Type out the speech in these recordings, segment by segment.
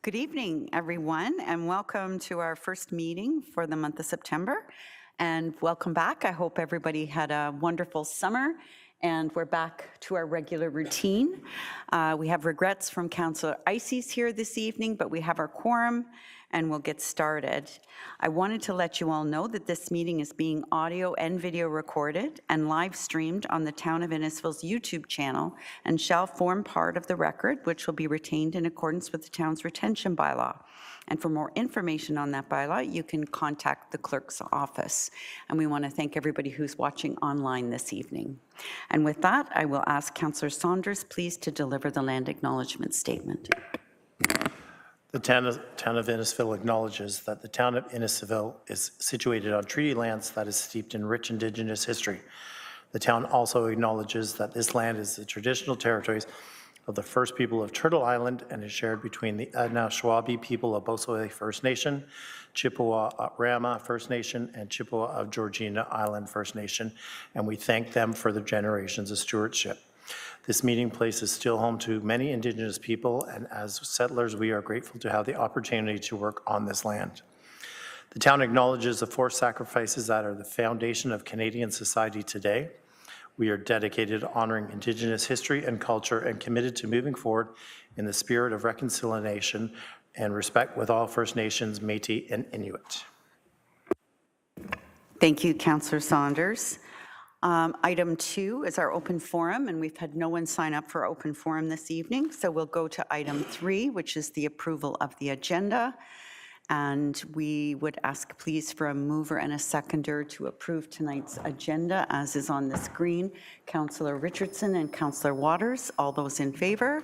Good evening, everyone, and welcome to our first meeting for the month of September. And welcome back. I hope everybody had a wonderful summer and we're back to our regular routine. We have regrets from Councillor Ices here this evening, but we have our quorum and we'll get started. I wanted to let you all know that this meeting is being audio and video recorded and live streamed on the Town of Innisfil's YouTube channel and shall form part of the record, which will be retained in accordance with the town's retention bylaw. And for more information on that bylaw, you can contact the clerk's office. And we want to thank everybody who's watching online this evening. And with that, I will ask Councillor Saunders, please, to deliver the land acknowledgement statement. The town of Innisfil acknowledges that the town of Innisfil is situated on treaty lands that is steeped in rich Indigenous history. The town also acknowledges that this land is the traditional territories of the first people of Turtle Island and is shared between the Anishinaabe people of Bosaway First Nation, Chippewa Rama First Nation, and Chippewa of Georgina Island First Nation, and we thank them for their generations of stewardship. This meeting place is still home to many Indigenous people, and as settlers, we are grateful to have the opportunity to work on this land. The town acknowledges the forced sacrifices that are the foundation of Canadian society today. We are dedicated to honoring Indigenous history and culture and committed to moving forward in the spirit of reconciliation and respect with all First Nations, Métis, and Inuit. Thank you, Councillor Saunders. Item 2 is our open forum, and we've had no one sign up for open forum this evening, so we'll go to item 3, which is the approval of the agenda. And we would ask, please, for a mover and a seconder to approve tonight's agenda, as is on the screen. Councillor Richardson and Councillor Waters, all those in favor?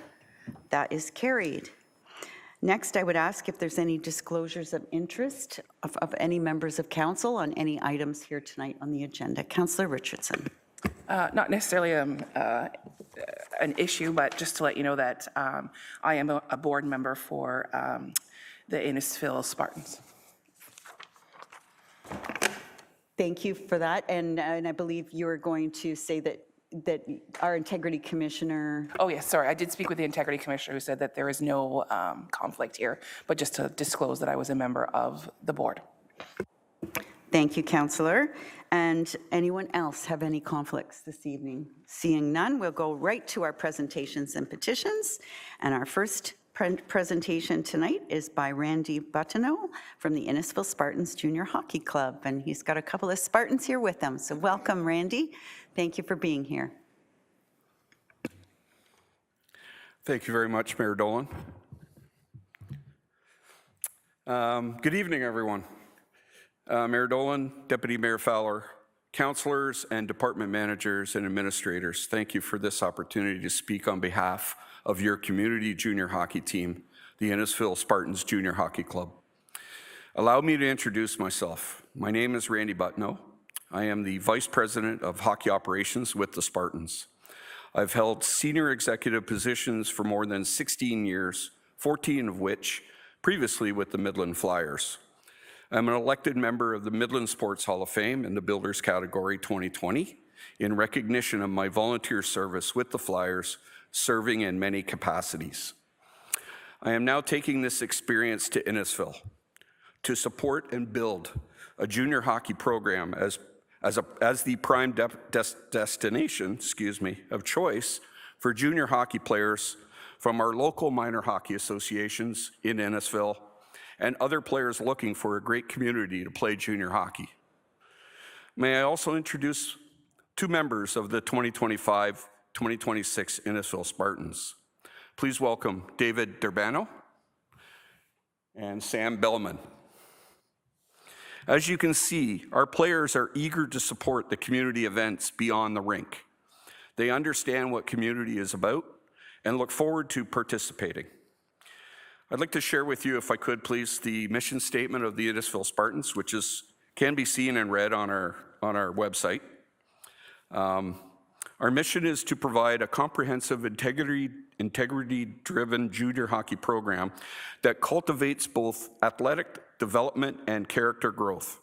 That is carried. Next, I would ask if there's any disclosures of interest of any members of council on any items here tonight on the agenda. Councillor Richardson. Not necessarily an issue, but just to let you know that I am a board member for the Innisfil Spartans. Thank you for that. And I believe you were going to say that our integrity commissioner. Oh yes, sorry, I did speak with the integrity commissioner who said that there is no conflict here, but just to disclose that I was a member of the board. Thank you, Councillor. And anyone else have any conflicts this evening? Seeing none, we'll go right to our presentations and petitions. And our first presentation tonight is by Randy Buttineau from the Innisfil Spartans Junior Hockey Club. And he's got a couple of Spartans here with him. So welcome, Randy. Thank you for being here. Thank you very much, Mayor Dolan. Good evening, everyone. Mayor Dolan, Deputy Mayor Fowler, councillors and department managers and administrators, thank you for this opportunity to speak on behalf of your community junior hockey team, the Innisfil Spartans Junior Hockey Club. Allow me to introduce myself. My name is Randy Buttineau. I am the Vice President of Hockey Operations with the Spartans. I've held senior executive positions for more than 16 years, 14 of which previously with the Midland Flyers. I'm an elected member of the Midland Sports Hall of Fame in the Builders category 2020 in recognition of my volunteer service with the Flyers, serving in many capacities. I am now taking this experience to Innisfil to support and build a junior hockey program as the prime destination, of choice for junior hockey players from our local minor hockey associations in Innisfil and other players looking for a great community to play junior hockey. May I also introduce two members of the 2025-2026 Innisfil Spartans. Please welcome David Durbano and Sam Bellman. As you can see, our players are eager to support the community events beyond the rink. They understand what community is about and look forward to participating. I'd like to share with you, if I could please, the mission statement of the Innisfil Spartans, which can be seen and read on our website. Our mission is to provide a comprehensive integrity-driven junior hockey program that cultivates both athletic development and character growth.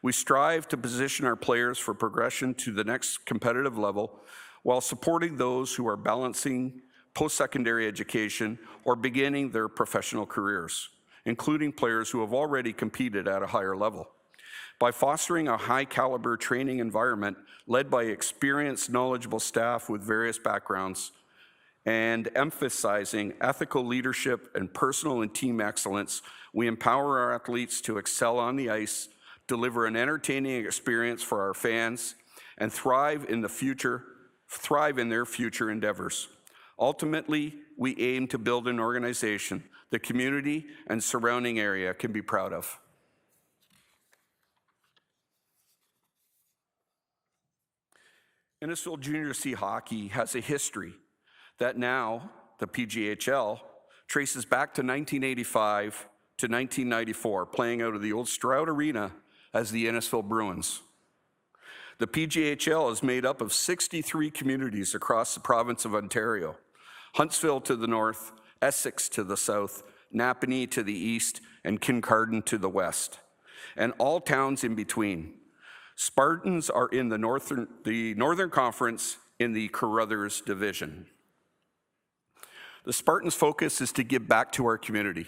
We strive to position our players for progression to the next competitive level while supporting those who are balancing post-secondary education, or beginning their professional careers, including players who have already competed at a higher level. By fostering a high-caliber training environment led by experienced, knowledgeable staff with various backgrounds, and emphasizing ethical leadership and personal and team excellence, we empower our athletes to excel on the ice, deliver an entertaining experience for our fans, and thrive in their future endeavors. Ultimately, we aim to build an organization the community and surrounding area can be proud of. Innisfil Junior C hockey has a history that now, the PGHL, traces back to 1985 to 1994, playing out of the old Stroud Arena as the Innisfil Bruins. The PGHL is made up of 63 communities across the province of Ontario, Huntsville to the north, Essex to the south, Napanee to the east, and Kincardine to the west, and all towns in between. Spartans are in the Northern Conference in the Carruthers Division. The Spartans' focus is to give back to our community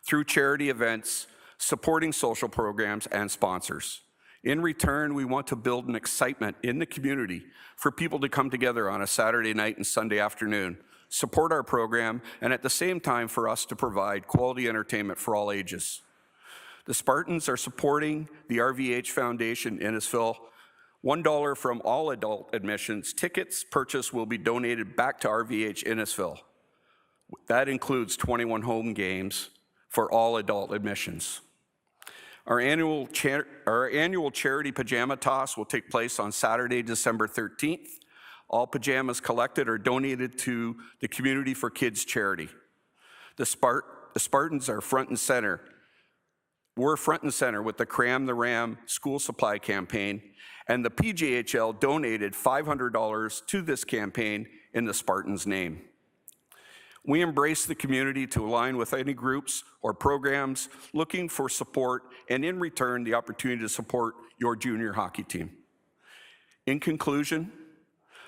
through charity events, supporting social programs, and sponsors. In return, we want to build an excitement in the community for people to come together on a Saturday night and Sunday afternoon, support our program, and at the same time for us to provide quality entertainment for all ages. The Spartans are supporting the RVH Foundation Innisfil. $1 from all adult admissions. Tickets purchased will be donated back to RVH Innisfil. That includes 21 home games for all adult admissions. Our annual charity pajama toss will take place on Saturday, December 13th. All pajamas collected are donated to the Community for Kids charity. The Spartans are front and center. We're front and center with the Cram the Ram school supply campaign, and the PGHL donated $500 to this campaign in the Spartans' name. We embrace the community to align with any groups or programs looking for support, and in return, the opportunity to support your junior hockey team. In conclusion,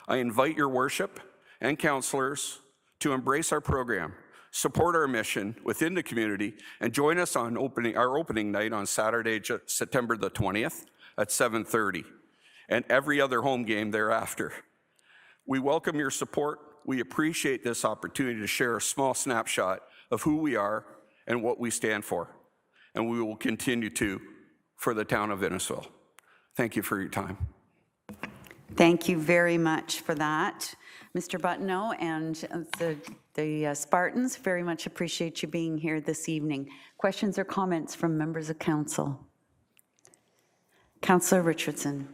I invite your worship and counselors to embrace our program, support our mission within the community, and join us on our opening night on Saturday, September the 20th at 7:30, and every other home game thereafter. We welcome your support. We appreciate this opportunity to share a small snapshot of who we are and what we stand for, and we will continue to for the town of Innisfil. Thank you for your time. Thank you very much for that, Mr. Buttineau, and the Spartans. Very much appreciate you being here this evening. Questions or comments from members of council? Councillor Richardson.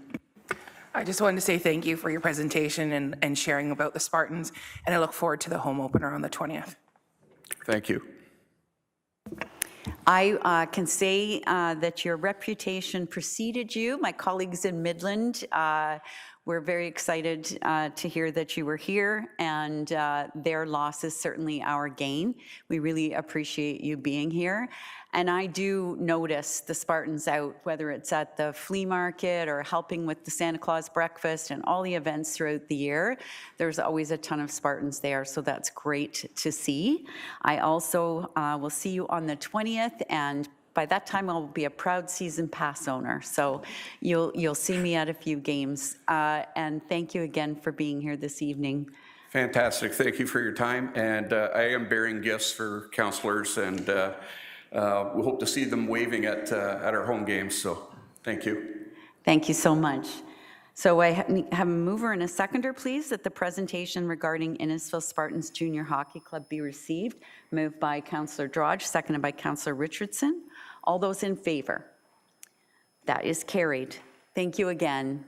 I just wanted to say thank you for your presentation and sharing about the Spartans, and I look forward to the home opener on the 20th. Thank you. I can say that your reputation preceded you. My colleagues in Midland were very excited to hear that you were here, and their loss is certainly our gain. We really appreciate you being here. And I do notice the Spartans out, whether it's at the flea market or helping with the Santa Claus breakfast and all the events throughout the year. There's always a ton of Spartans there, so that's great to see. I also will see you on the 20th, and by that time I'll be a proud season pass owner, so you'll see me at a few games. And thank you again for being here this evening. Fantastic. Thank you for your time. And I am bearing gifts for counselors, and we hope to see them waving at our home games. So thank you. Thank you so much. So I have a mover and a seconder, please, that the presentation regarding Innisfil Spartans Junior Hockey Club be received. Moved by Councillor Drodge, seconded by Councillor Richardson. All those in favor? That is carried. Thank you again.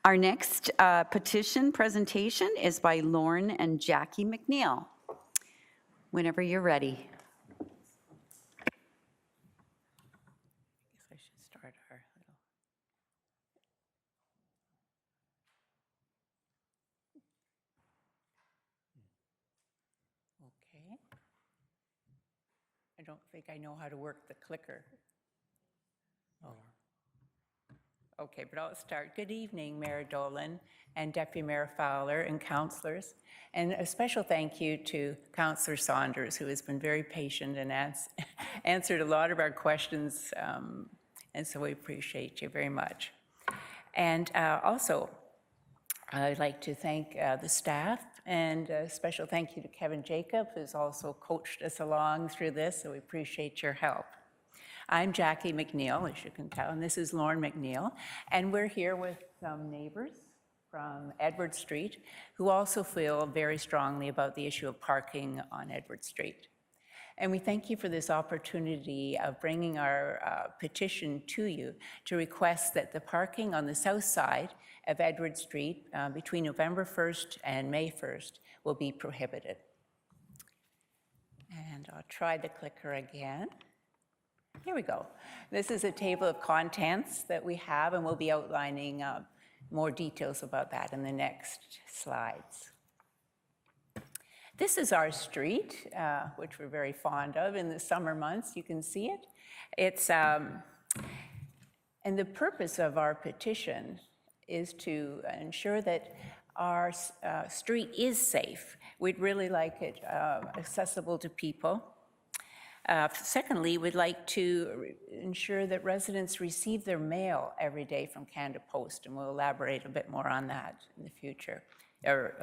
Our next petition presentation is by Lauren and Jackie McNeil. Whenever you're ready. I should start our little. Okay. I don't think I know how to work the clicker. Oh. Okay, but I'll start. Good evening, Mayor Dolan and Deputy Mayor Fowler and councillors. And a special thank you to Councillor Saunders, who has been very patient and answered a lot of our questions. And so we appreciate you very much. And also, I'd like to thank the staff, and a special thank you to Kevin Jacob, who's also coached us along through this, so we appreciate your help. I'm Jackie McNeil, as you can tell, and this is Lauren McNeil, and we're here with some neighbors from Edward Street who also feel very strongly about the issue of parking on Edward Street. And we thank you for this opportunity of bringing our petition to you to request that the parking on the south side of Edward Street between November 1st and May 1st will be prohibited. And I'll try the clicker again. Here we go. This is a table of contents that we have, and we'll be outlining more details about that in the next slides. This is our street, which we're very fond of in the summer months. You can see it. It's, and the purpose of our petition is to ensure that our street is safe. We'd really like it accessible to people. Secondly, we'd like to ensure that residents receive their mail every day from Canada Post, and we'll elaborate a bit more on that in the future.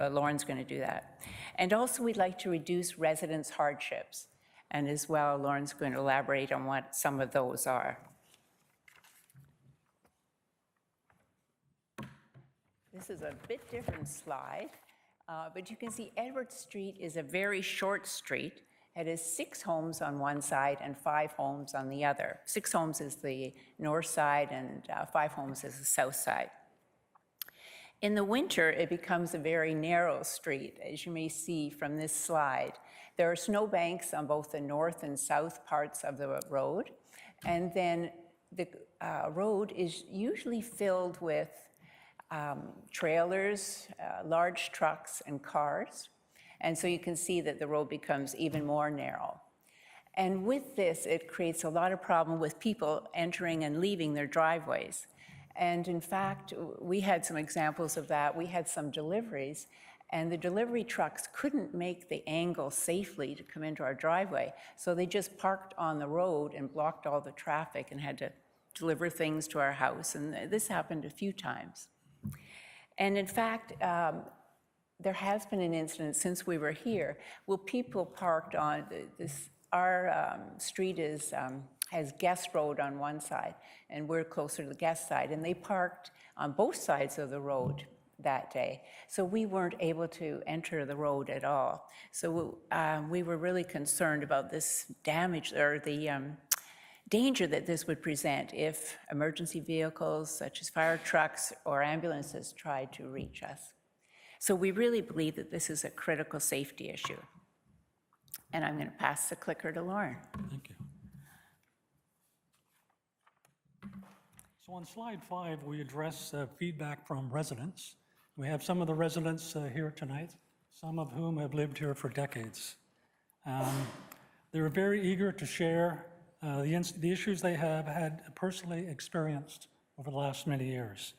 Lauren's going to do that. And also, we'd like to reduce residents' hardships, and as well, Lauren's going to elaborate on what some of those are. This is a bit different slide, but you can see Edward Street is a very short street. It has 6 homes on one side and 5 homes on the other. 6 homes is the north side and 5 homes is the south side. In the winter, it becomes a very narrow street, as you may see from this slide. There are snowbanks on both the north and south parts of the road, and then the road is usually filled with trailers, large trucks, and cars. And so you can see that the road becomes even more narrow. And with this, it creates a lot of problem with people entering and leaving their driveways. And in fact, we had some examples of that. We had some deliveries, and the delivery trucks couldn't make the angle safely to come into our driveway. So they just parked on the road and blocked all the traffic and had to deliver things to our house. And this happened a few times. And in fact, there has been an incident since we were here where people parked on this. Our street has Guest Road on one side, and we're closer to the Guest side, and they parked on both sides of the road that day. So we weren't able to enter the road at all. So we were really concerned about this damage or the danger that this would present if emergency vehicles such as fire trucks or ambulances tried to reach us. So we really believe that this is a critical safety issue. And I'm going to pass the clicker to Lauren. Thank you. So on slide 5, we address feedback from residents. We have some of the residents here tonight, some of whom have lived here for decades. They're very eager to share the issues they have had personally experienced over the last many years.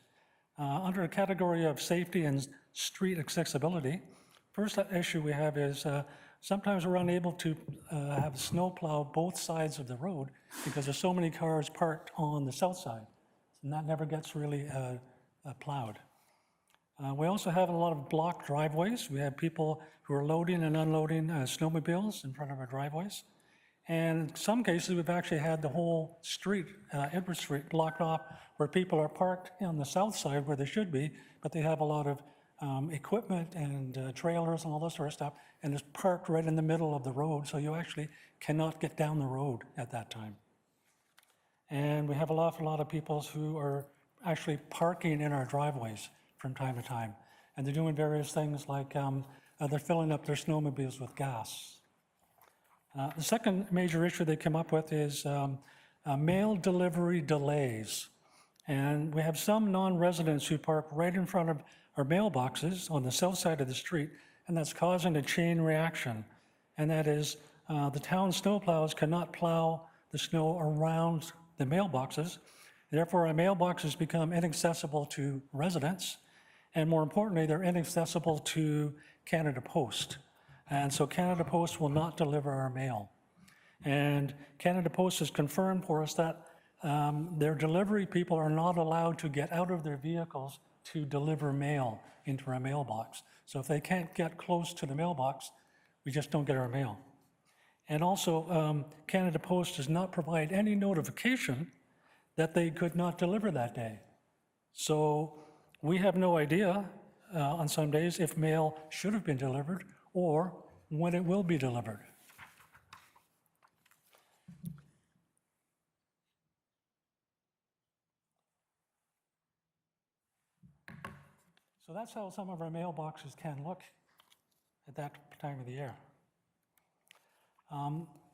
Under a category of safety and street accessibility, first issue we have is sometimes we're unable to have snow plow both sides of the road because there's so many cars parked on the south side, and that never gets really plowed. We also have a lot of blocked driveways. We have people who are loading and unloading snowmobiles in front of our driveways. And in some cases, we've actually had the whole street, Edward Street, blocked off where people are parked on the south side where they should be, but they have a lot of equipment and trailers and all this sort of stuff, and it's parked right in the middle of the road, so you actually cannot get down the road at that time. And we have an awful lot of people who are actually parking in our driveways from time to time, and they're doing various things like they're filling up their snowmobiles with gas. The second major issue they come up with is mail delivery delays. And we have some non-residents who park right in front of our mailboxes on the south side of the street, and that's causing a chain reaction. And that is the town snowplows cannot plow the snow around the mailboxes Therefore, our mailboxes become inaccessible to residents, and more importantly, they're inaccessible to Canada Post. And so Canada Post will not deliver our mail. And Canada Post has confirmed for us that their delivery people are not allowed to get out of their vehicles to deliver mail into our mailbox. So if they can't get close to the mailbox, we just don't get our mail. And also, Canada Post does not provide any notification that they could not deliver that day. So we have no idea on some days if mail should have been delivered or when it will be delivered. So that's how some of our mailboxes can look at that time of the year.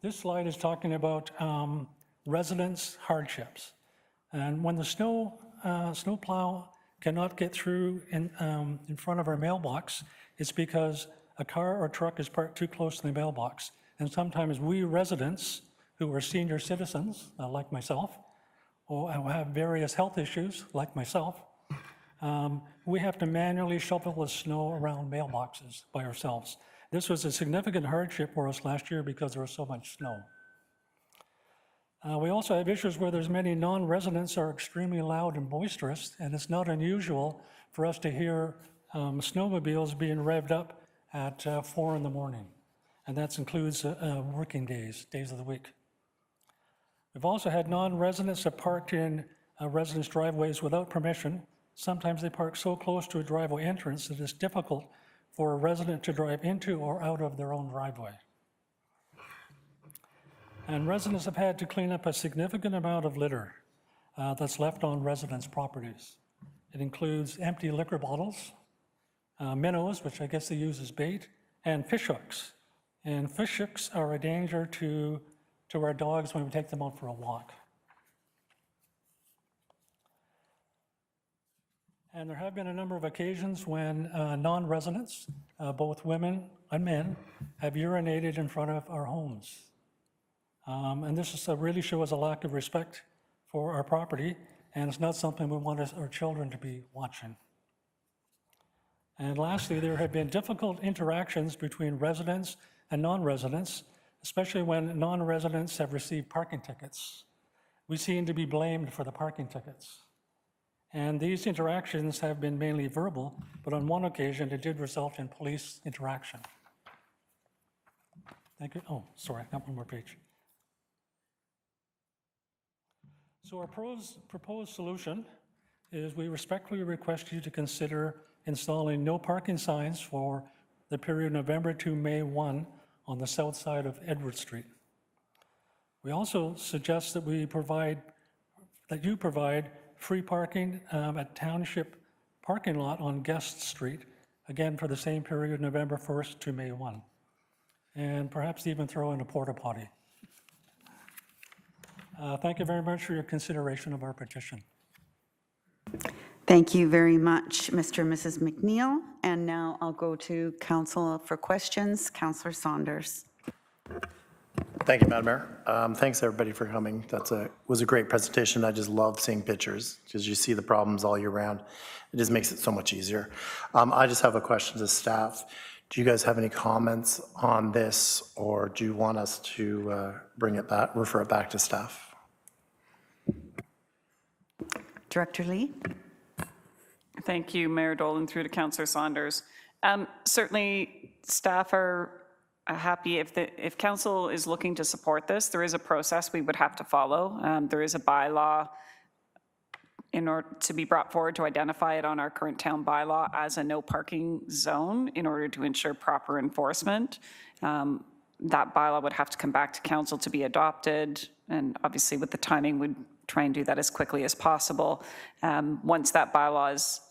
This slide is talking about residents' hardships. And when the snowplow cannot get through in front of our mailbox, it's because a car or truck is parked too close to the mailbox. And sometimes we residents who are senior citizens, like myself, or who have various health issues, like myself, we have to manually shovel the snow around mailboxes by ourselves. This was a significant hardship for us last year because there was so much snow. We also have issues where there's many non-residents are extremely loud and boisterous, and it's not unusual for us to hear snowmobiles being revved up at 4 in the morning. And that includes working days of the week. We've also had non-residents that parked in residents' driveways without permission. Sometimes they park so close to a driveway entrance that it's difficult for a resident to drive into or out of their own driveway. And residents have had to clean up a significant amount of litter that's left on residents' properties. It includes empty liquor bottles, minnows, which I guess they use as bait, and fish hooks. And fish hooks are a danger to our dogs when we take them out for a walk. And there have been a number of occasions when non-residents, both women and men, have urinated in front of our homes. And this is really shows a lack of respect for our property, and it's not something we want our children to be watching. And lastly, there have been difficult interactions between residents and non-residents, especially when non-residents have received parking tickets. We seem to be blamed for the parking tickets. And these interactions have been mainly verbal, but on one occasion, it did result in police interaction. Thank you. Oh, sorry, I got one more page. So our proposed solution is we respectfully request you to consider installing no parking signs for the period November to May 1 on the south side of Edward Street. We also suggest that you provide free parking at Township parking lot on Guest Street, again for the same period, November 1st to May 1. And perhaps even throw in a porta potty. Thank you very much for your consideration of our petition. Thank you very much, Mr. and Mrs. McNeil. And now I'll go to Council for questions. Councillor Saunders. Thank you, Madam Mayor. Thanks, everybody, for coming. Was a great presentation. I just love seeing pictures because you see the problems all year round. It just makes it so much easier. I just have a question to staff. Do you guys have any comments on this, or do you want us to bring it back, refer it back to staff? Director Lee. Thank you, Mayor Dolan, through to Councillor Saunders. Certainly, staff are happy if council is looking to support this. There is a process we would have to follow. There is a bylaw in order to be brought forward to identify it on our current town bylaw as a no parking zone in order to ensure proper enforcement. That bylaw would have to come back to council to be adopted, and obviously with the timing, we'd try and do that as quickly as possible. Once that bylaw is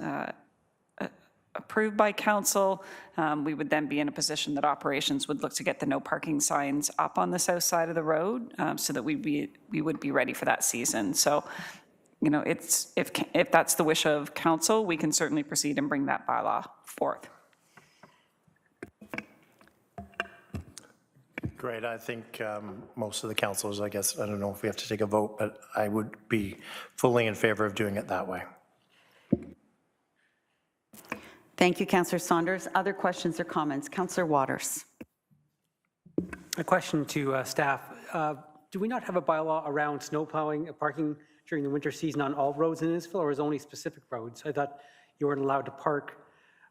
approved by council, we would then be in a position that operations would look to get the no parking signs up on the south side of the road so that we would be ready for that season. So, you know, if that's the wish of council, we can certainly proceed and bring that bylaw forth. Great. I think most of the councilors, I guess, I don't know if we have to take a vote, but I would be fully in favor of doing it that way. Thank you, Councillor Saunders. Other questions or comments? Councillor Waters. A question to staff. Do we not have a bylaw around snow plowing parking during the winter season on all roads in Innisfil, or is it only specific roads? I thought you weren't allowed to park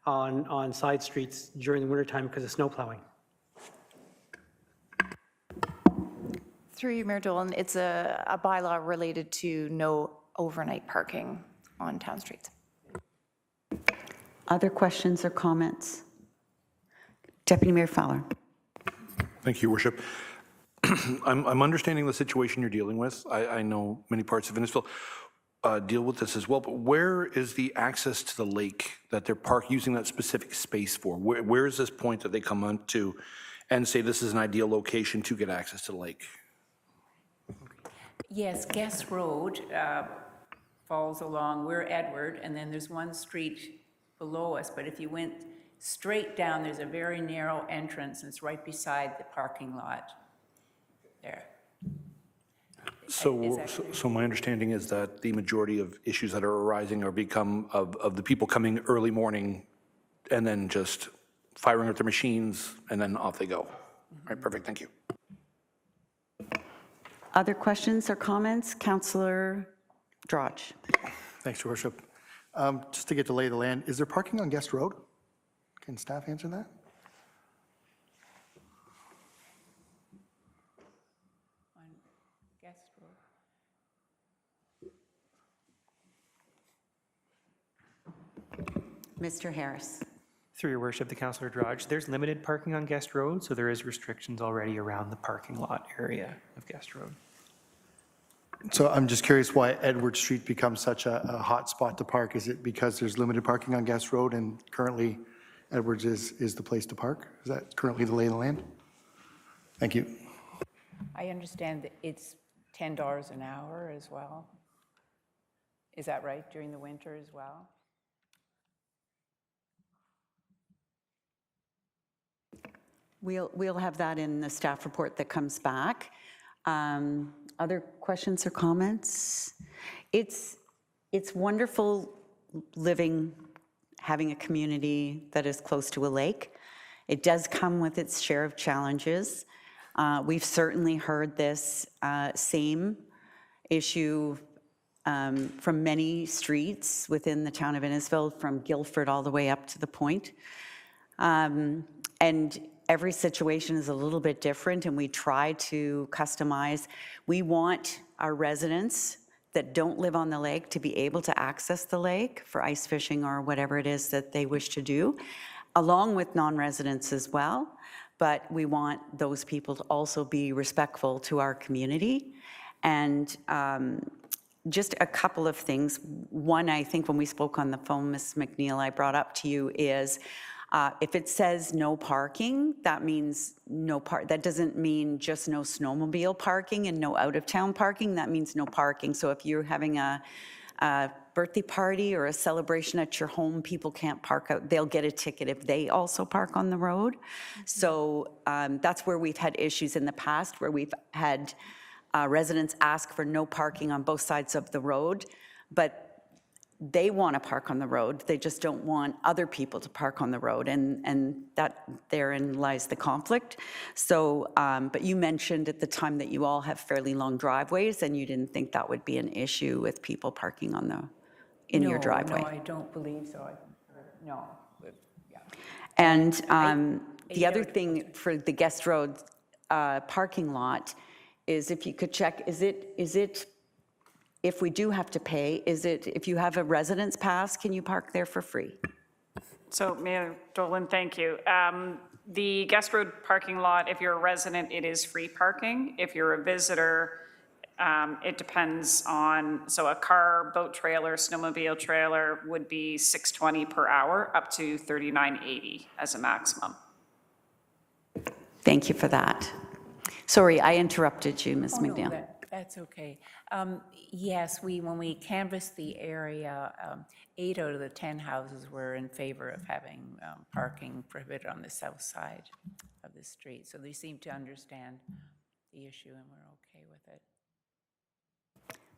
on side streets during the winter time because of snow plowing. Through you, Mayor Dolan, it's a bylaw related to no overnight parking on town streets. Other questions or comments? Deputy Mayor Fowler. Thank you, Worship. I'm understanding the situation you're dealing with. I know many parts of Innisfil deal with this as well, but where is the access to the lake that they're using that specific space for? Where is this point that they come on to and say this is an ideal location to get access to the lake? Yes, Guest Road falls along, we're Edward, and then there's one street below us, but if you went straight down, there's a very narrow entrance, and it's right beside the parking lot there. So my understanding is that the majority of issues that are arising are become of the people coming early morning and then just firing up their machines and then off they go. All right, perfect, thank you. Other questions or comments? Councillor Drodge. Thanks, Your Worship. Just to get to lay of the land, is there parking on Guest Road? Can staff answer that? On Guest Road. Mr. Harris. Through your worship, the Councillor Drodge, there's limited parking on Guest Road, so there is restrictions already around the parking lot area of Guest Road. So I'm just curious why Edward Street becomes such a hot spot to park. Is it because there's limited parking on Guest Road and currently Edwards is the place to park? Is that currently the lay of the land? Thank you. I understand that it's $10 an hour as well. Is that right, during the winter as well? We'll have that in the staff report that comes back. Other questions or comments? It's wonderful living, having a community that is close to a lake. It does come with its share of challenges. We've certainly heard this same issue from many streets within the town of Innisfil, from Guildford all the way up to the Point. And every situation is a little bit different, and we try to customize. We want our residents that don't live on the lake to be able to access the lake for ice fishing or whatever it is that they wish to do, along with non-residents as well. But we want those people to also be respectful to our community. And just a couple of things. One, I think when we spoke on the phone, Ms. McNeil, I brought up to you is, if it says no parking, that means that doesn't mean just no snowmobile parking and no out-of-town parking. That means no parking. So if you're having a birthday party or a celebration at your home, people can't park out. They'll get a ticket if they also park on the road. So that's where we've had issues in the past, where we've had residents ask for no parking on both sides of the road, but they want to park on the road. They just don't want other people to park on the road, and that therein lies the conflict. So, but you mentioned at the time that you all have fairly long driveways, and you didn't think that would be an issue with people parking on in your driveway. No, I don't believe so. No. Yeah. And the other thing for the Guest Road parking lot is, if you could check, is it if we do have to pay, is it, if you have a residence pass, can you park there for free? So Mayor Dolan, thank you. The Guest Road parking lot, if you're a resident, it is free parking. If you're a visitor, it depends on, so a car, boat trailer, snowmobile trailer would be $6.20 per hour, up to $39.80 as a maximum. Thank you for that. Sorry, I interrupted you, Ms. McNeil. No, that's okay. Yes, when we canvassed the area, 8 out of the 10 houses were in favor of having parking prohibited on the south side of the the street. So they seem to understand the issue, and we're okay with it.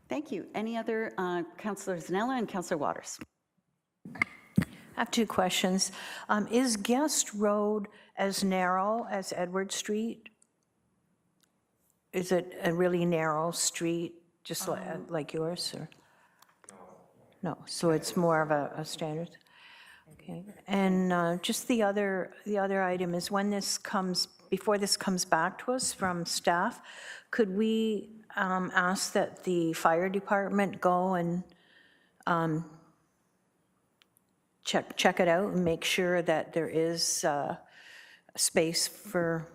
Thank you. Any other, Councillor Zanella and Councillor Waters? I have two questions. Is Guest Road as narrow as Edward Street? Is it a really narrow street, just like yours, or? No, so it's more of a standard? Okay, and just the other item is when this comes, before this comes back to us from staff, could we ask that the fire department go and check it out and make sure that there is space for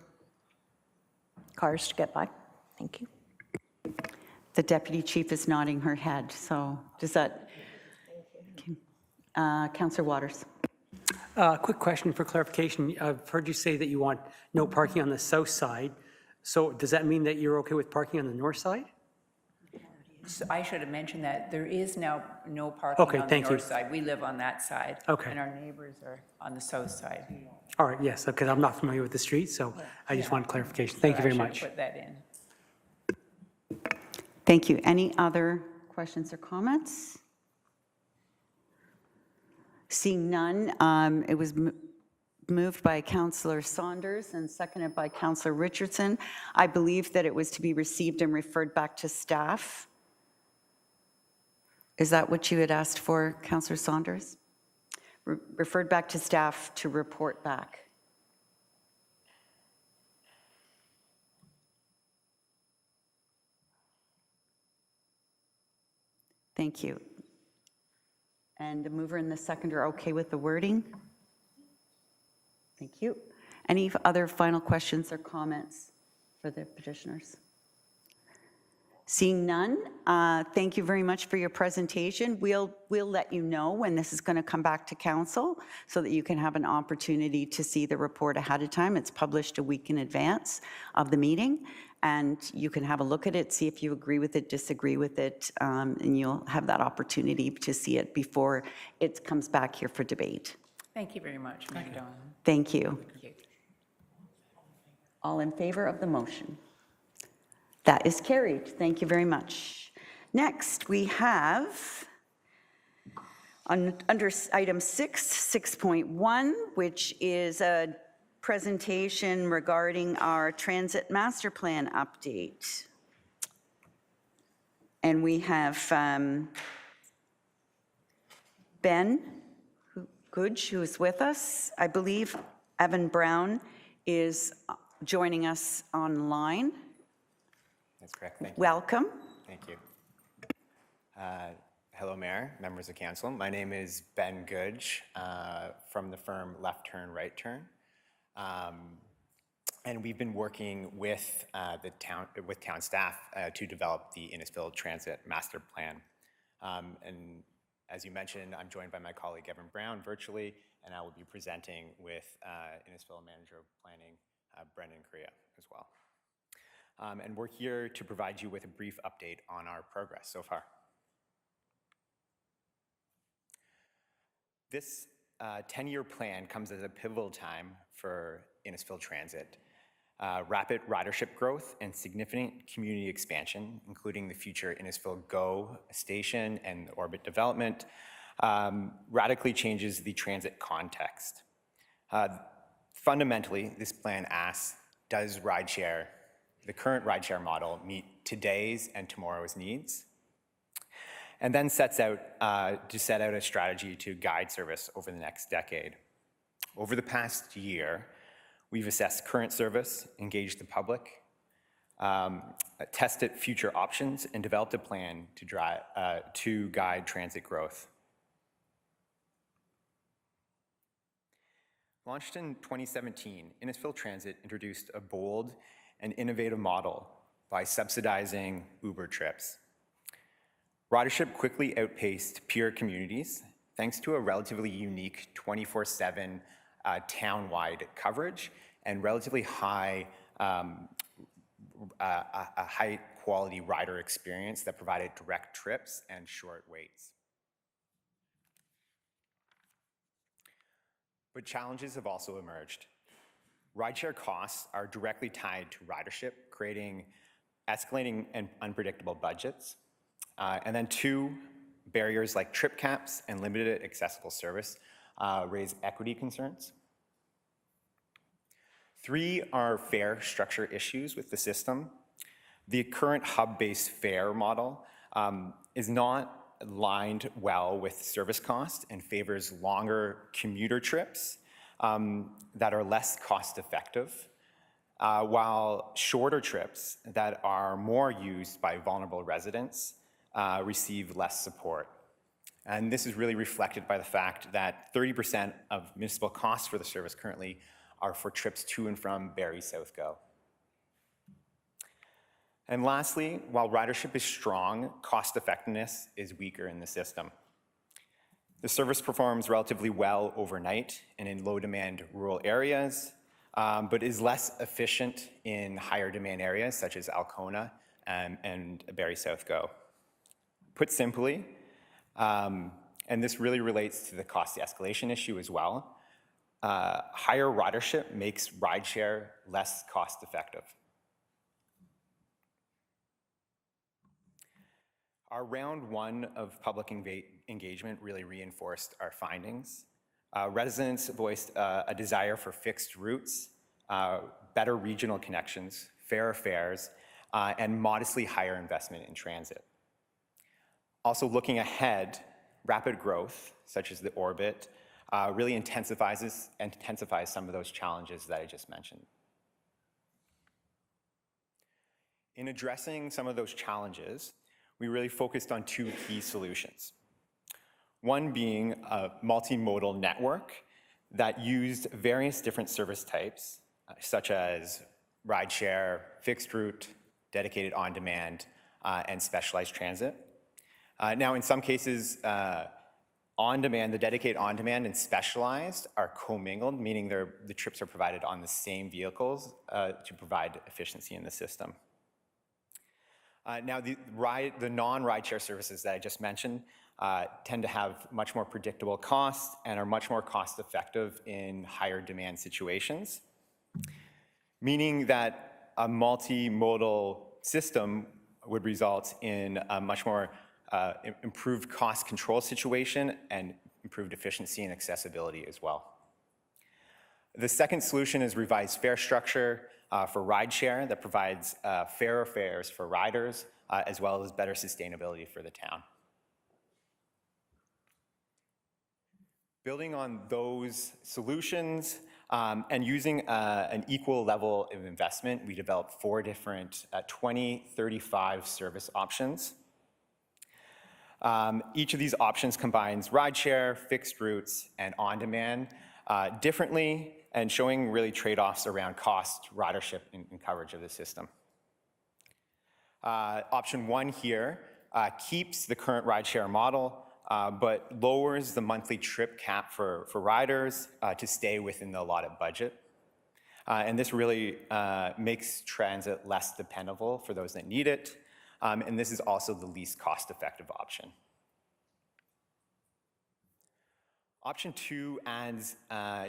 cars to get by? Thank you. The deputy chief is nodding her head, so does that? Councillor Waters. Quick question for clarification. I've heard you say that you want no parking on the south side. So does that mean that you're okay with parking on the north side? So I should have mentioned that there is now no parking Okay, on the thank you. north side. We live on that side. Okay. And our neighbors are on the south side. All right, yes, because I'm not familiar with the street, so I just want clarification. Thank you very So I much. should put that in. Thank you. Any other questions or comments? Seeing none, it was moved by Councillor Saunders and seconded by Councillor Richardson. I believe that it was to be received and referred back to staff. Is that what you had asked for, Councillor Saunders? Referred back to staff to report back. Thank you. And the mover and the seconder are okay with the wording? Thank you. Any other final questions or comments for the petitioners? Seeing none, thank you very much for your presentation. We'll let you know when this is going to come back to council so that you can have an opportunity to see the report ahead of time. It's published a week in advance of the meeting, and you can have a look at it, see if you agree with it, disagree with it, and you'll have that opportunity to see it before it comes back here for debate. Thank you very much, Mayor Dolan. Thank you. Thank you. All in favor of the motion? That is carried. Thank you very much. Next, we have under item 6.1, which is a presentation regarding our transit master plan update. And we have Ben Goodge, who is with us. I believe Evan Brown is joining us online. That's correct. Thank you. Welcome. Thank you. Hello, Mayor, members of council. My name is Ben Goodge from the firm Left Turn, Right Turn. And we've been working with town staff to develop the Innisfil Transit Master Plan. And as you mentioned, I'm joined by my colleague Evan Brown virtually, and I will be presenting with Innisfil Manager of Planning, Brendan Correa, as well. And we're here to provide you with a brief update on our progress so far. This 10-year plan comes at a pivotal time for Innisfil Transit. Rapid ridership growth and significant community expansion, including the future Innisfil GO station and orbit development, radically changes the transit context. Fundamentally, this plan asks, does the current rideshare model meet today's and tomorrow's needs? And then sets out to set out a strategy to guide service over the next decade. Over the past year, we've assessed current service, engaged the public, tested future options, and developed a plan to guide transit growth. Launched in 2017, Innisfil Transit introduced a bold and innovative model by subsidizing Uber trips. Ridership quickly outpaced peer communities thanks to a relatively unique 24/7 town-wide coverage and relatively high quality rider experience that provided direct trips and short waits. But challenges have also emerged. Rideshare costs are directly tied to ridership, creating escalating and unpredictable budgets. And then 2, barriers like trip caps and limited accessible service raise equity concerns. 3 are fare structure issues with the system. The current hub-based fare model is not aligned well with service cost and favors longer commuter trips that are less cost-effective, while shorter trips that are more used by vulnerable residents receive less support. And this is really reflected by the fact that 30% of municipal costs for the service currently are for trips to and from Barrie South Go. And lastly, while ridership is strong, cost effectiveness is weaker in the system. The service performs relatively well overnight and in low demand rural areas, but is less efficient in higher demand areas such as Alcona and Barrie South Go. Put simply, and this really relates to the cost escalation issue as well, higher ridership makes rideshare less cost effective. Our round 1 of public engagement really reinforced our findings. Residents voiced a desire for fixed routes, better regional connections, fairer fares, and modestly higher investment in transit. Also looking ahead, rapid growth, such as the orbit, really intensifies some of those challenges that I just mentioned. In addressing some of those challenges, we really focused on 2 key solutions. One being a multimodal network that used various different service types, such as rideshare, fixed route, dedicated on-demand, and specialized transit. Now, in some cases, on-demand, the dedicated on-demand and specialized are commingled, meaning the trips are provided on the same vehicles to provide efficiency in the system. Now, the non-rideshare services that I just mentioned tend to have much more predictable costs and are much more cost-effective in higher demand situations, meaning that a multimodal system would result in a much more improved cost control situation and improved efficiency and accessibility as well. The second solution is revised fare structure for rideshare that provides fairer fares for riders, as well as better sustainability for the town. Building on those solutions and using an equal level of investment, we developed 4 different 2035 service options. Each of these options combines rideshare, fixed routes, and on-demand differently, and showing really trade-offs around cost, ridership, and coverage of the system. Option 1 here keeps the current rideshare model, but lowers the monthly trip cap for riders to stay within the allotted budget. And this really makes transit less dependable for those that need it. And this is also the least cost-effective option. Option 2 adds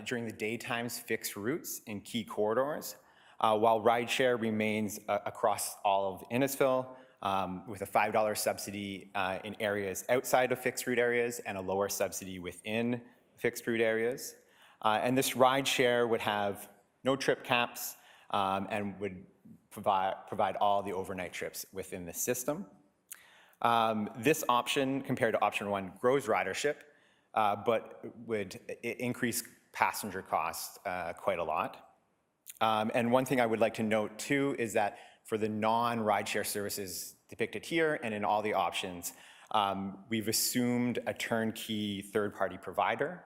during the daytimes fixed routes in key corridors, while rideshare remains across all of Innisfil with a $5 subsidy in areas outside of fixed route areas and a lower subsidy within fixed route areas. And this rideshare would have no trip caps and would provide all the overnight trips within the system. This option, compared to option 1, grows ridership, but would increase passenger costs quite a lot. And one thing I would like to note too is that for the non-rideshare services depicted here and in all the options, we've assumed a turnkey third-party provider.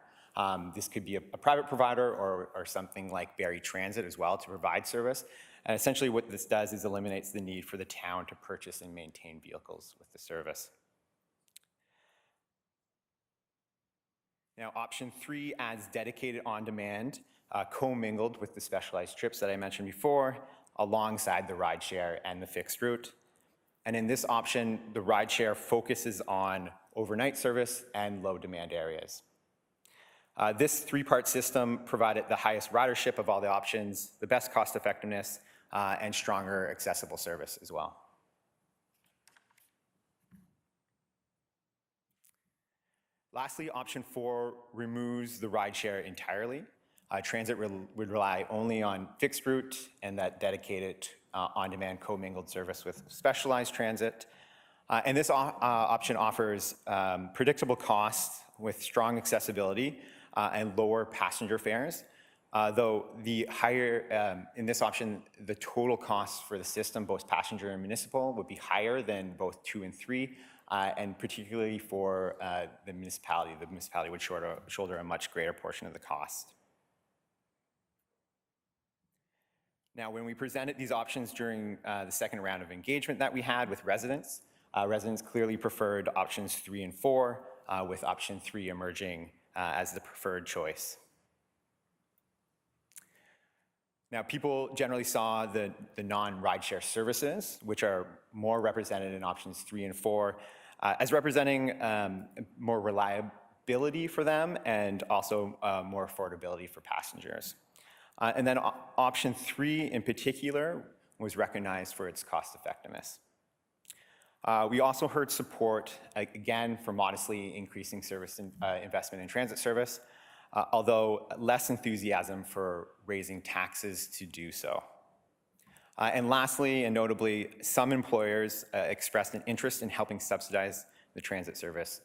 This could be a private provider or something like Barrie Transit as well to provide service. And essentially what this does is eliminates the need for the town to purchase and maintain vehicles with the service. Now, option 3 adds dedicated on-demand, commingled with the specialized trips that I mentioned before, alongside the rideshare and the fixed route. And in this option, the rideshare focuses on overnight service and low demand areas. This three-part system provided the highest ridership of all the options, the best cost effectiveness, and stronger accessible service as well. Lastly, option 4 removes the rideshare entirely. Transit would rely only on fixed route and that dedicated on-demand commingled service with specialized transit. And this option offers predictable costs with strong accessibility and lower passenger fares. Though the higher, in this option, the total costs for the system, both passenger and municipal, would be higher than both 2 and 3. And particularly for the municipality would shoulder a much greater portion of the cost. Now, when we presented these options during the second round of engagement that we had with residents, residents clearly preferred options 3 and 4, with option 3 emerging as the preferred choice. Now, people generally saw the non-rideshare services, which are more represented in options 3 and 4, as representing more reliability for them and also more affordability for passengers. And then option 3 in particular was recognized for its cost effectiveness. We also heard support, again, for modestly increasing service investment in transit service, although less enthusiasm for raising taxes to do so. And lastly, and notably, some employers expressed an interest in helping subsidize the transit service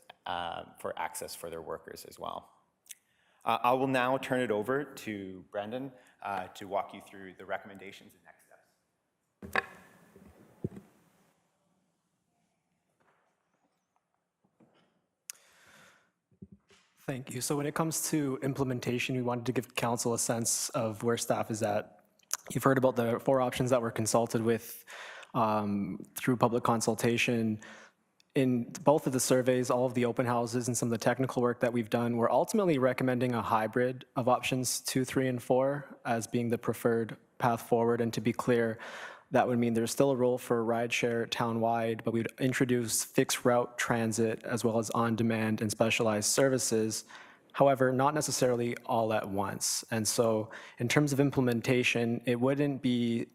for access for their workers as well. I will now turn it over to Brendan to walk you through the recommendations and next steps. Thank you. So when it comes to implementation, we wanted to give council a sense of where staff is at. You've heard about the 4 options that were consulted with through public consultation. In both of the surveys, all of the open houses and some of the technical work that we've done, we're ultimately recommending a hybrid of options 2, 3, and 4 as being the preferred path forward. And to be clear, that would mean there's still a role for rideshare town-wide, but we'd introduce fixed route transit as well as on-demand and specialized services. However, not necessarily all at once. And so in terms of implementation, it wouldn't be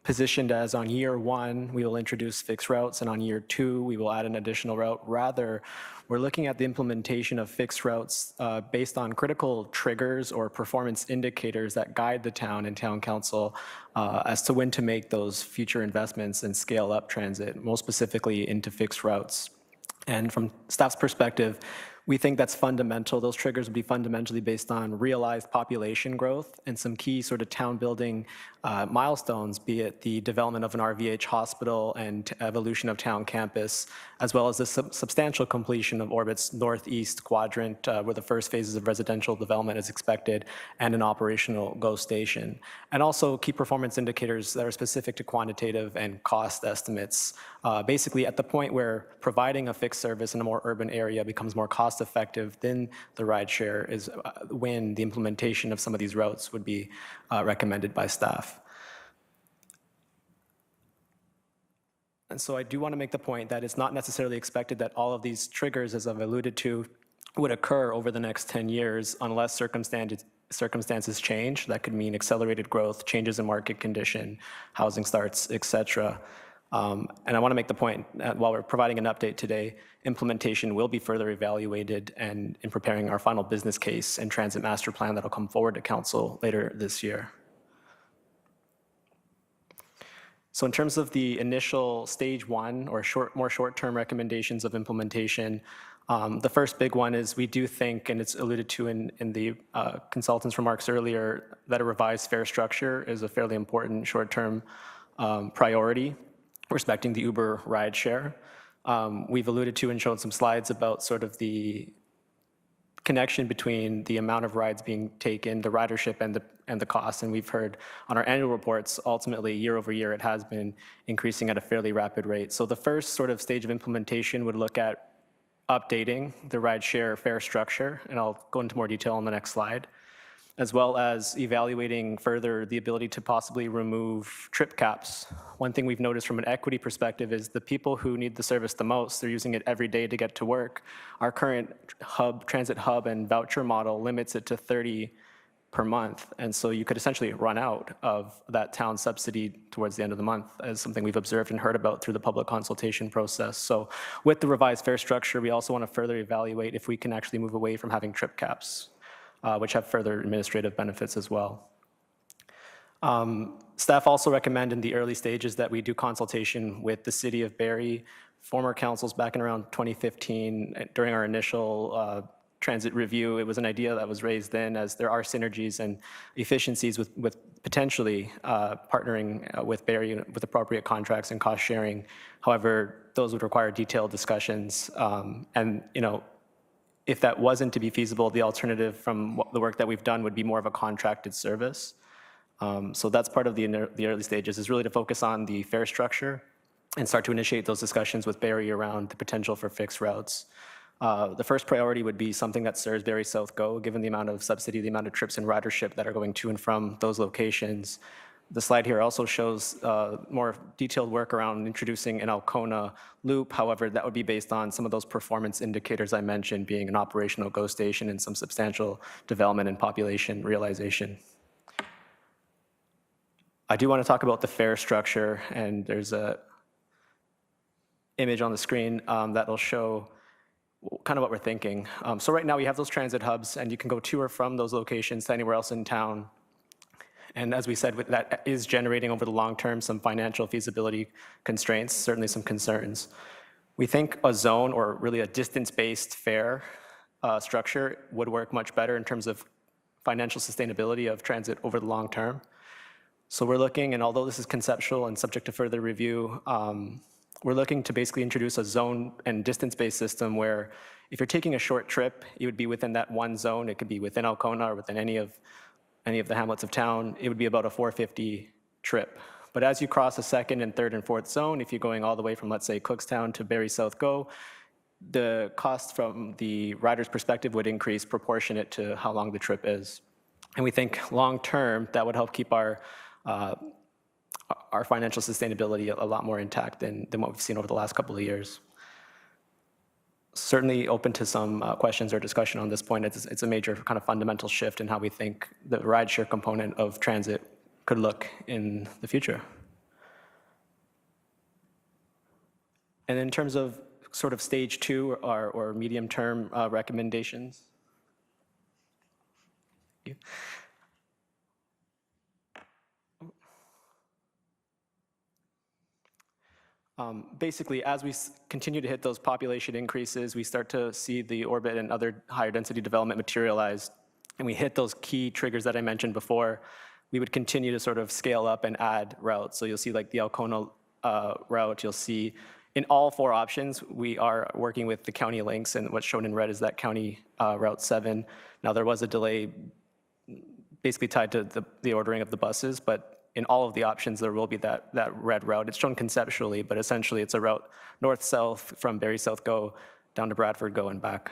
positioned as on year 1, we will introduce fixed routes, and on year 2, we will add an additional route. Rather, we're looking at the implementation of fixed routes based on critical triggers or performance indicators that guide the town and town council as to when to make those future investments and scale up transit, most specifically into fixed routes. And from staff's perspective, we think that's fundamental. Those triggers would be fundamentally based on realized population growth and some key sort of town building milestones, be it the development of an RVH hospital and evolution of town campus, as well as the substantial completion of Orbit's northeast quadrant, where the first phases of residential development is expected, and an operational GO station. And also key performance indicators that are specific to quantitative and cost estimates. Basically, at the point where providing a fixed service in a more urban area becomes more cost effective than the rideshare is when the implementation of some of these routes would be recommended by staff. And so I do want to make the point that it's not necessarily expected that all of these triggers, as I've alluded to, would occur over the next 10 years unless circumstances change. That could mean accelerated growth, changes in market condition, housing starts, et cetera. And I want to make the point that while we're providing an update today, implementation will be further evaluated and in preparing our final business case and transit master plan that'll come forward to council later this year. So in terms of the initial stage 1 or more short-term recommendations of implementation, the first big one is we do think, and it's alluded to in the consultant's remarks earlier, that a revised fare structure is a fairly important short-term priority, respecting the Uber rideshare. We've alluded to and shown some slides about sort of the connection between the amount of rides being taken, the ridership, and the cost. And we've heard on our annual reports, ultimately, year over year, it has been increasing at a fairly rapid rate. So the first sort of stage of implementation would look at updating the rideshare fare structure, and I'll go into more detail on the next slide. as well as evaluating further the ability to possibly remove trip caps. One thing we've noticed from an equity perspective is the people who need the service the most, they're using it every day to get to work. Our current transit hub and voucher model limits it to 30 per month. And so you could essentially run out of that town subsidy towards the end of the month, as something we've observed and heard about through the public consultation process. So with the revised fare structure, we also want to further evaluate if we can actually move away from having trip caps, which have further administrative benefits as well. Staff also recommend in the early stages that we do consultation with the City of Barrie, former councils back in around 2015. During our initial transit review, it was an idea that was raised then, as there are synergies and efficiencies with potentially partnering with Barrie with appropriate contracts and cost sharing. However, those would require detailed discussions. And if that wasn't to be feasible, the alternative from the work that we've done would be more of a contracted service. So that's part of the early stages, is really to focus on the fare structure and start to initiate those discussions with Barrie around the potential for fixed routes. The first priority would be something that serves Barrie South Go, given the amount of subsidy, the amount of trips and ridership that are going to and from those locations. The slide here also shows more detailed work around introducing an Alcona loop. However, that would be based on some of those performance indicators I mentioned, being an operational GO station and some substantial development and population realization. I do want to talk about the fare structure, and there's a image on the screen that'll show kind of what we're thinking. So right now we have those transit hubs, and you can go to or from those locations to anywhere else in town. And as we said, that is generating over the long term some financial feasibility constraints, certainly some concerns. We think a zone, or really a distance-based fare structure, would work much better in terms of financial sustainability of transit over the long term. So we're looking, and although this is conceptual and subject to further review, we're looking to basically introduce a zone and distance-based system where if you're taking a short trip, you would be within that one zone. It could be within Alcona or within any of the hamlets of town. It would be about a 450 trip. But as you cross a second and third and fourth zone, if you're going all the way from, let's say, Cookstown to Barrie South Go, the cost from the rider's perspective would increase proportionate to how long the trip is. And we think long-term, that would help keep our financial sustainability a lot more intact than what we've seen over the last couple of years. Certainly open to some questions or discussion on this point. It's a major kind of fundamental shift in how we think the rideshare component of transit could look in the future. And in terms of sort of stage 2 or medium-term recommendations. Thank you. Basically, as we continue to hit those population increases, we start to see the orbit and other higher density development materialize, and we hit those key triggers that I mentioned before, we would continue to sort of scale up and add routes. So you'll see like the Alcona route, you'll see in all 4 options, we are working with the county links, and what's shown in red is that county Route 7. Now there was a delay basically tied to the ordering of the buses, but in all of the options, there will be that red route. It's shown conceptually, but essentially it's a route north-south from Barrie South Go down to Bradford Go and back.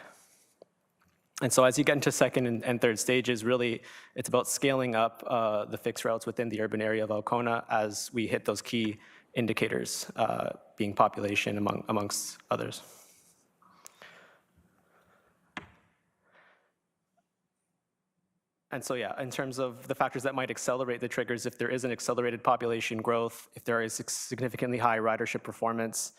And so as you get into second and third stages, really, it's about scaling up the fixed routes within the urban area of Alcona as we hit those key indicators, being population amongst others. And so, yeah, in terms of the factors that might accelerate the triggers, if there is an accelerated population growth, if there is significantly high ridership performance,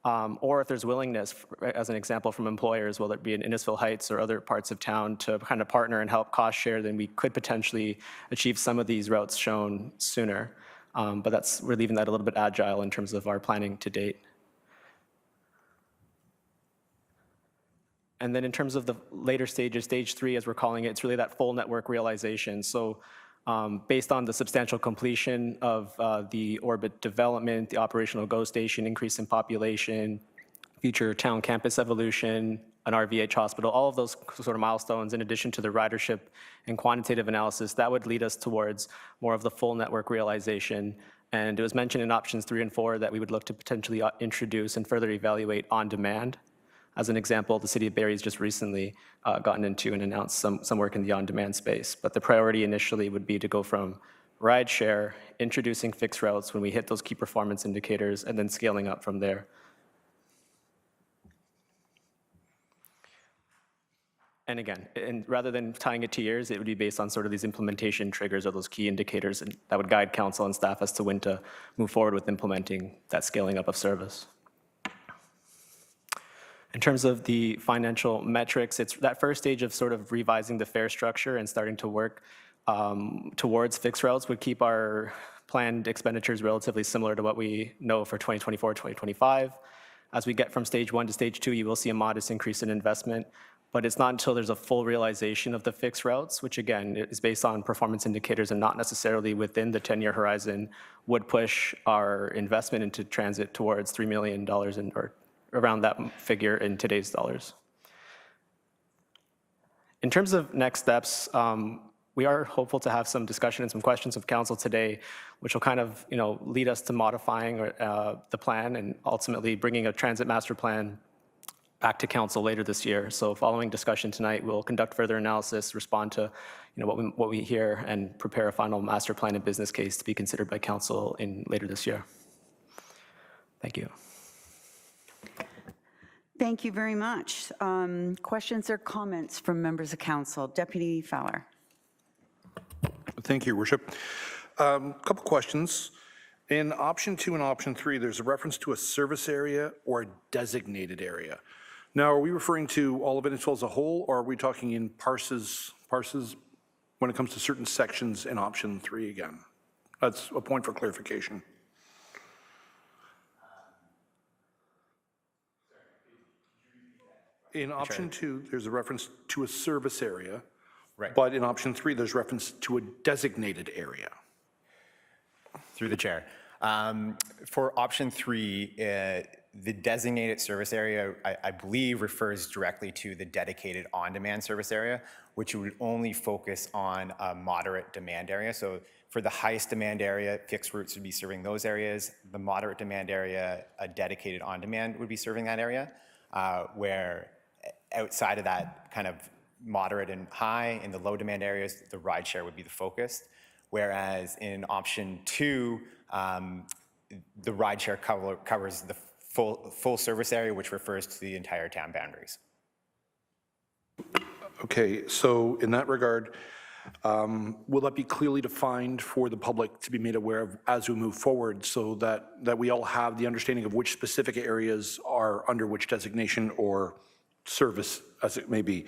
or if there's willingness, as an example, from employers, whether it be in Innisfil Heights or other parts of town, to kind of partner and help cost share, then we could potentially achieve some of these routes shown sooner. But we're leaving that a little bit agile in terms of our planning to date. And then in terms of the later stages, stage 3, as we're calling it, it's really that full network realization. So based on the substantial completion of the orbit development, the operational GO station, increase in population, future town campus evolution, an RVH hospital, all of those sort of milestones, in addition to the ridership and quantitative analysis, that would lead us towards more of the full network realization. And it was mentioned in options 3 and 4 that we would look to potentially introduce and further evaluate on demand. As an example, the city of Barrie's just recently gotten into and announced some work in the on-demand space. But the priority initially would be to go from rideshare, introducing fixed routes when we hit those key performance indicators, and then scaling up from there. And again, rather than tying it to years, it would be based on sort of these implementation triggers or those key indicators, and that would guide council and staff as to when to move forward with implementing that scaling up of service. In terms of the financial metrics, it's that first stage of sort of revising the fare structure and starting to work towards fixed routes would keep our planned expenditures relatively similar to what we know for 2024, 2025. As we get from stage 1 to stage 2, you will see a modest increase in investment, but it's not until there's a full realization of the fixed routes, which again is based on performance indicators and not necessarily within the 10-year horizon, would push our investment into transit towards $3 million or around that figure in today's dollars. In terms of next steps, we are hopeful to have some discussion and some questions of council today, which will kind of lead us to modifying the plan and ultimately bringing a transit master plan back to council later this year. So following discussion tonight, we'll conduct further analysis, respond to what we hear, and prepare a final master plan and business case to be considered by council later this year. Thank you. Thank you very much. Questions or comments from members of council? Deputy Fowler. Thank you, Your Worship. Couple questions. In option 2 and option 3, there's a reference to a service area or a designated area. Now, are we referring to all of Innisfil as a whole, or are we talking in parses when it comes to certain sections in option 3 again? That's a point for clarification. In option 2, there's a reference to a service area, Right. but in option 3, there's reference to a designated area. Through the chair. For option 3, the designated service area, I believe, refers directly to the dedicated on-demand service area, which would only focus on a moderate demand area. So for the highest demand area, fixed routes would be serving those areas. The moderate demand area, a dedicated on-demand would be serving that area, where outside of that kind of moderate and high, in the low demand areas, the rideshare would be the focus. Whereas in option 2, the rideshare covers the full service area, which refers to the entire town boundaries. Okay, so in that regard, will that be clearly defined for the public to be made aware of as we move forward, so that we all have the understanding of which specific areas are under which designation or service, as it may be?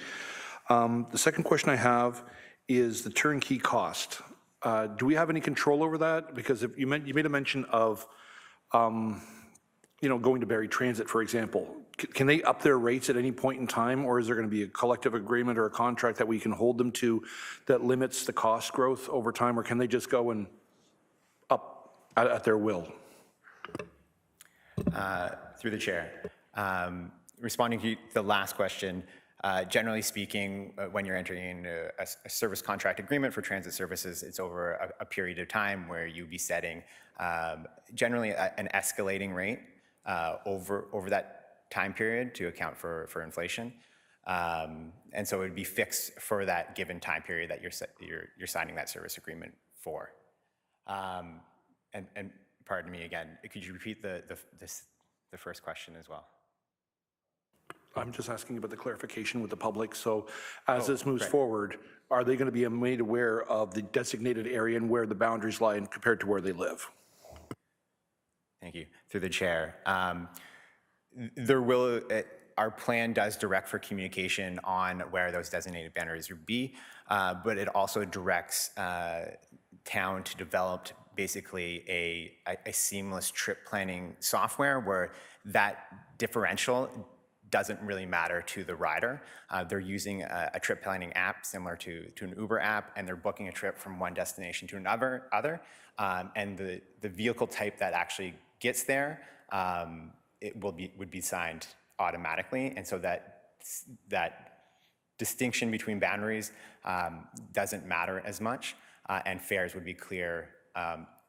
The second question I have is the turnkey cost. Do we have any control over that? Because if you made a mention of, going to Barrie Transit, for example. Can they up their rates at any point in time, or is there going to be a collective agreement or a contract that we can hold them to that limits the cost growth over time, or can they just go and up at their will? Through the chair. Responding to the last question, generally speaking, when you're entering a service contract agreement for transit services, it's over a period of time where you'll be setting generally an escalating rate over that time period to account for inflation. And so it would be fixed for that given time period that you're signing that service agreement for. And pardon me again, could you repeat the first question as well? I'm just asking about the clarification with the public. So as this moves forward, are they going to be made aware of the designated area and where the boundaries lie compared to where they live? Thank you. Through the chair. Our plan does direct for communication on where those designated boundaries would be, but it also directs town to develop basically a seamless trip planning software where that differential doesn't really matter to the rider. They're using a trip planning app similar to an Uber app, and they're booking a trip from one destination to another. And the vehicle type that actually gets there, it would be signed automatically, and so that distinction between boundaries doesn't matter as much, and fares would be clear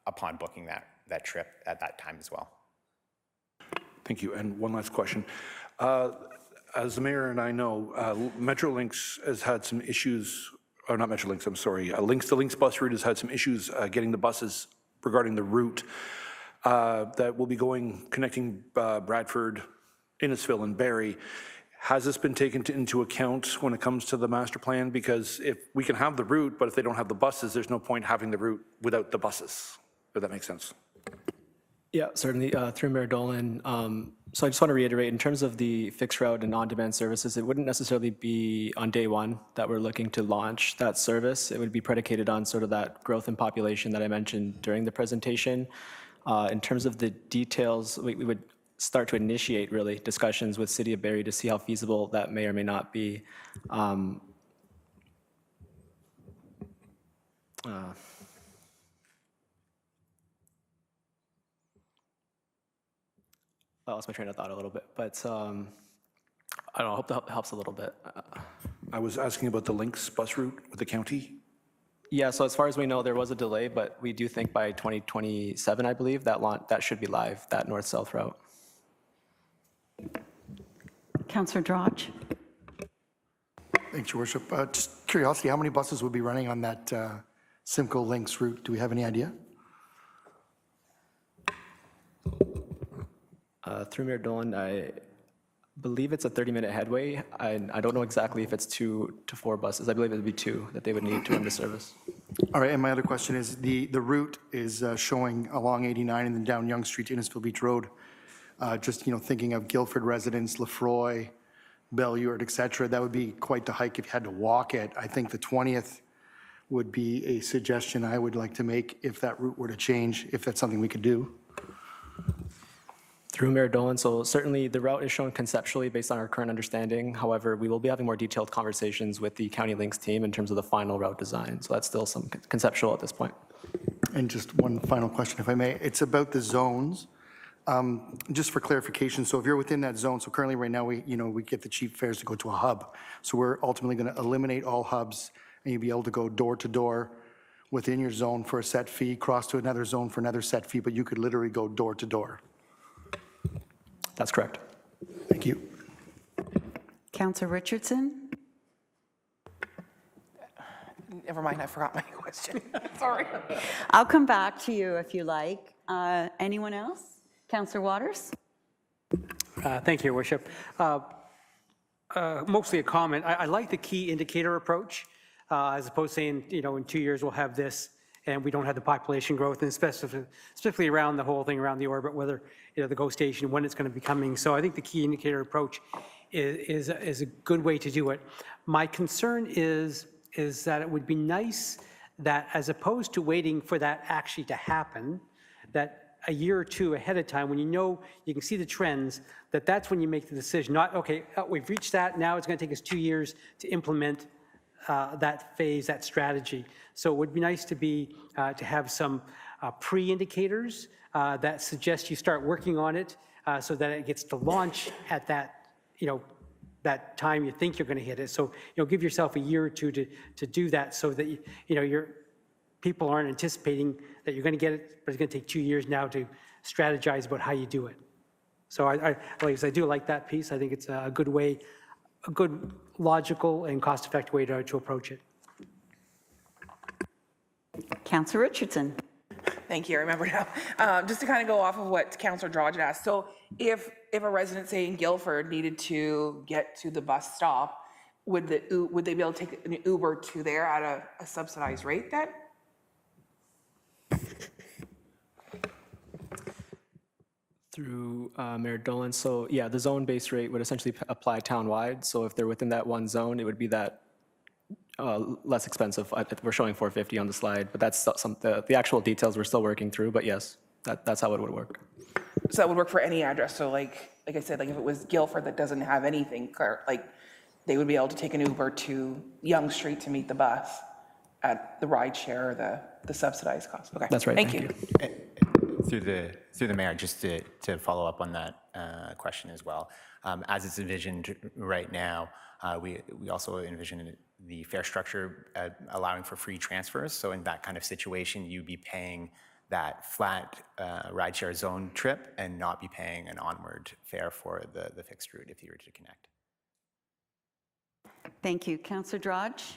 upon booking that trip at that time as well. Thank you. And one last question. as the mayor and I know, Metrolinx has had some issues, or not Metrolinx, I'm sorry, the Lynx bus route has had some issues getting the buses regarding the route that will be connecting Bradford, Innisfil, and Barrie. Has this been taken into account when it comes to the master plan? Because if we can have the route, but if they don't have the buses, there's no point having the route without the buses, if that makes sense. Yeah, certainly, through Mayor Dolan. So I just want to reiterate, in terms of the fixed route and on-demand services, it wouldn't necessarily be on day one that we're looking to launch that service. It would be predicated on sort of that growth in population that I mentioned during the presentation. In terms of the details, we would start to initiate, really, discussions with City of Barrie to see how feasible that may or may not be. I lost my train of thought a little bit, but I don't know, I hope that helps a little bit. I was asking about the Lynx bus route with the county. Yeah, so as far as we know, there was a delay, but we do think by 2027, I believe, that should be live, that north-south route. Councillor Drodge? Thanks, Your Worship. Just curiosity, how many buses would be running on that Simcoe Lynx route? Do we have any idea? Through Mayor Dolan, I believe it's a 30-minute headway. I don't know exactly if it's 2 to 4 buses. I believe it would be 2 that they would need to run the service. All right, and my other question is, the route is showing along 89 and then down Yonge Street to Innisfil Beach Road. Just, thinking of Guildford residents, Lefroy, Belleward, et cetera, that would be quite the hike if you had to walk it. I think the 20th would be a suggestion I would like to make if that route were to change, if that's something we could do. Through Mayor Dolan, so certainly the route is shown conceptually based on our current understanding. However, we will be having more detailed conversations with the County Links team in terms of the final route design. So that's still some conceptual at this point. And just one final question, if I may. It's about the zones. Just for clarification, so if you're within that zone, so currently right now we get the cheap fares to go to a hub. So we're ultimately going to eliminate all hubs and you'll be able to go door to door within your zone for a set fee, cross to another zone for another set fee, but you could literally go door to door. That's correct. Thank you. Councillor Richardson? Never mind, I forgot my question. Sorry. I'll come back to you if you like. Anyone else? Councillor Waters? Thank you, Your Worship. Mostly a comment. I like the key indicator approach, as opposed to saying, in 2 years we'll have this and we don't have the population growth, and specifically around the whole thing around the orbit, whether the GO station, when it's going to be coming. So I think the key indicator approach is a good way to do it. My concern is that it would be nice that, as opposed to waiting for that actually to happen, that a year or two ahead of time, when you can see the trends, that's when you make the decision. Not, okay, we've reached that, now it's going to take us 2 years to implement that phase, that strategy. So it would be nice to have some pre-indicators that suggest you start working on it so that it gets to launch at that, that time you think you're going to hit it. So, give yourself a year or two to do that so that, your people aren't anticipating that you're going to get it, but it's going to take 2 years now to strategize about how you do it. So I do like that piece. I think it's a good way, a good logical and cost-effective way to approach it. Councillor Richardson? Thank you, I remember now. Just to kind of go off of what Councillor Drodge asked. So if a resident, say in Guildford, needed to get to the bus stop, would they be able to take an Uber to there at a subsidized rate then? Through Mayor Dolan, so yeah, the zone-based rate would essentially apply town-wide. So if they're within that one zone, it would be that less expensive. We're showing 450 on the slide, but that's the actual details we're still working through. But yes, that's how it would work. So that would work for any address. So like I said, if it was Guildford that doesn't have anything, they would be able to take an Uber to Yonge Street to meet the bus at the ride share or the subsidized cost. Okay, that's right. Thank you. Through the mayor, just to follow up on that question as well. As it's envisioned right now, we also envision the fare structure allowing for free transfers. So in that kind of situation, you'd be paying that flat rideshare zone trip and not be paying an onward fare for the fixed route if you were to connect. Thank you. Councillor Drodge?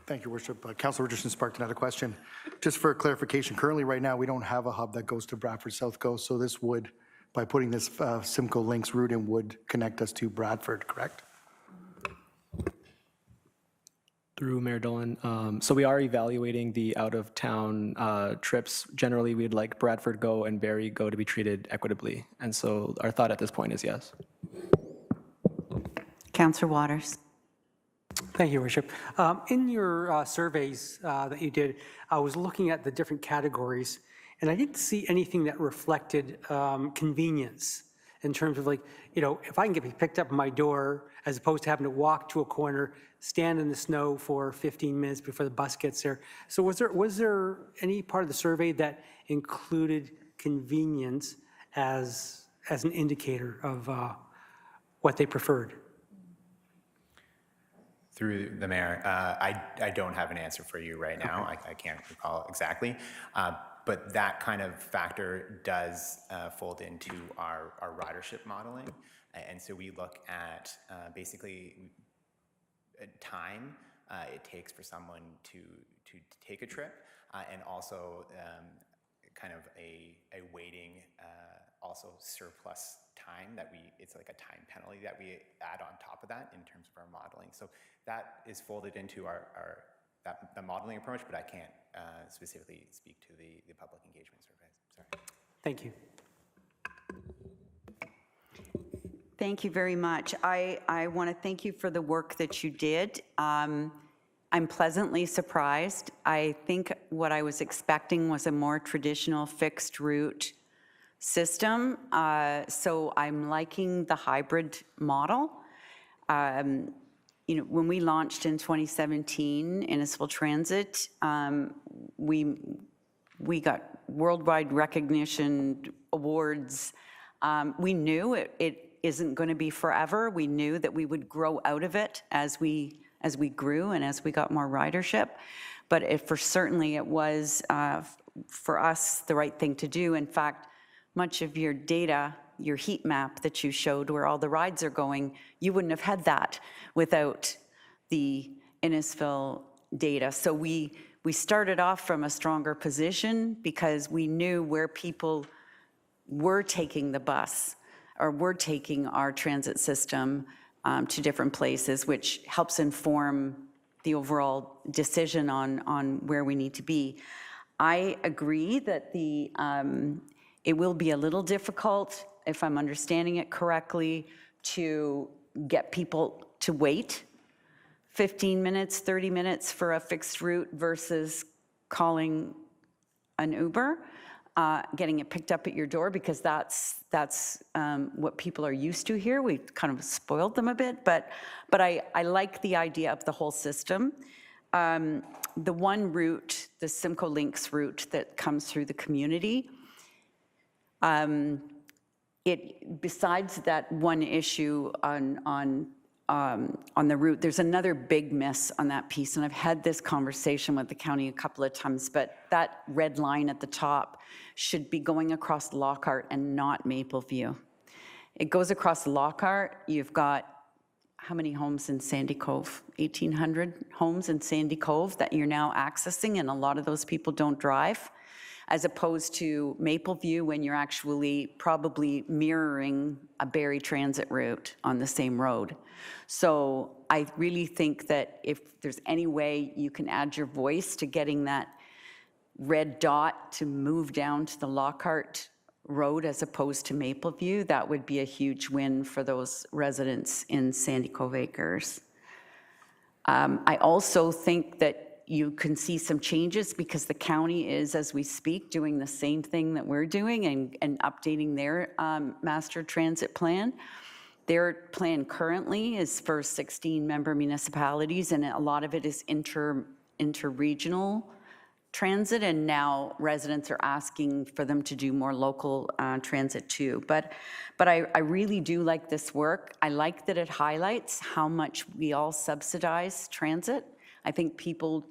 Thank you, Worship. Councillor Richardson sparked another question. Just for clarification, currently right now, we don't have a hub that goes to Bradford South Coast, so this would, by putting this Simcoe Links route in, would connect us to Bradford, correct? Through Mayor Dolan. So we are evaluating the out-of-town trips. Generally, we'd like Bradford Go and Barrie Go to be treated equitably. And so our thought at this point is yes. Councillor Waters? Thank you, Worship. In your surveys that you did, I was looking at the different categories, and I didn't see anything that reflected convenience in terms of, like, you know, if I can get picked up at my door as opposed to having to walk to a corner, stand in the snow for 15 minutes before the bus gets there. So was there any part of the survey that included convenience as an indicator of what they preferred? Through the mayor, I don't have an answer for you right now. I can't recall exactly. But that kind of factor does fold into our ridership modeling. And so we look at basically time it takes for someone to take a trip, and also kind of a waiting, also surplus time that it's like a time penalty that we add on top of that in terms of our modeling. So that is folded into the modeling approach, but I can't specifically speak to the public engagement surveys. Sorry. Thank you. Thank you very much. I want to thank you for the work that you did. I'm pleasantly surprised. I think what I was expecting was a more traditional fixed route system. So I'm liking the hybrid model. You know, when we launched in 2017, Innisfil Transit, we got worldwide recognition, awards. We knew it isn't going to be forever. We knew that we would grow out of it as we grew and as we got more ridership. But certainly it was, for us, the right thing to do. In fact, much of your data, your heat map that you showed where all the rides are going, you wouldn't have had that without the Innisfil data. So we started off from a stronger position because we knew where people were taking the bus or were taking our transit system to different places, which helps inform the overall decision on where we need to be. I agree that it will be a little difficult, if I'm understanding it correctly, to get people to wait 15 minutes, 30 minutes for a fixed route versus calling an Uber, getting it picked up at your door, because that's what people are used to here. We've kind of spoiled them a bit, but I like the idea of the whole system. The one route, the Simcoe Links route that comes through the community, besides that one issue on the route, there's another big miss on that piece, and I've had this conversation with the county a couple of times, but that red line at the top should be going across Lockhart and not Mapleview. It goes across Lockhart. You've got how many homes in Sandy Cove? 1,800 homes in Sandy Cove that you're now accessing, and a lot of those people don't drive, as opposed to Mapleview when you're actually probably mirroring a Barrie transit route on the same road. So I really think that if there's any way you can add your voice to getting that red dot to move down to the Lockhart Road as opposed to Mapleview, that would be a huge win for those residents in Sandy Cove Acres. I also think that you can see some changes because the county is, as we speak, doing the same thing that we're doing and updating their master transit plan. Their plan currently is for 16-member municipalities, and a lot of it is interregional transit, and now residents are asking for them to do more local transit too. But I really do like this work. I like that it highlights how much we all subsidize transit. I think people,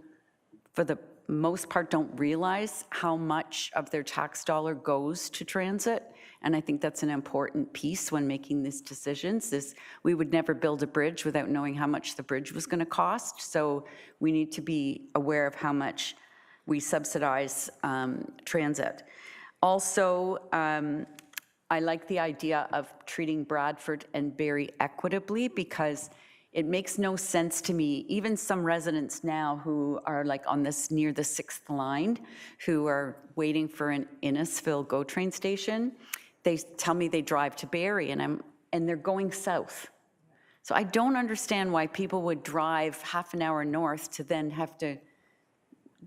for the most part don't realize how much of their tax dollar goes to transit. And I think that's an important piece when making these decisions, is we would never build a bridge without knowing how much the bridge was going to cost. So we need to be aware of how much we subsidize transit. Also, I like the idea of treating Bradford and Barrie equitably, because it makes no sense to me, even some residents now who are like on this near the 6th line, who are waiting for an Innisfil GO train station, they tell me they drive to Barrie and they're going south. So I don't understand why people would drive half an hour north to then have to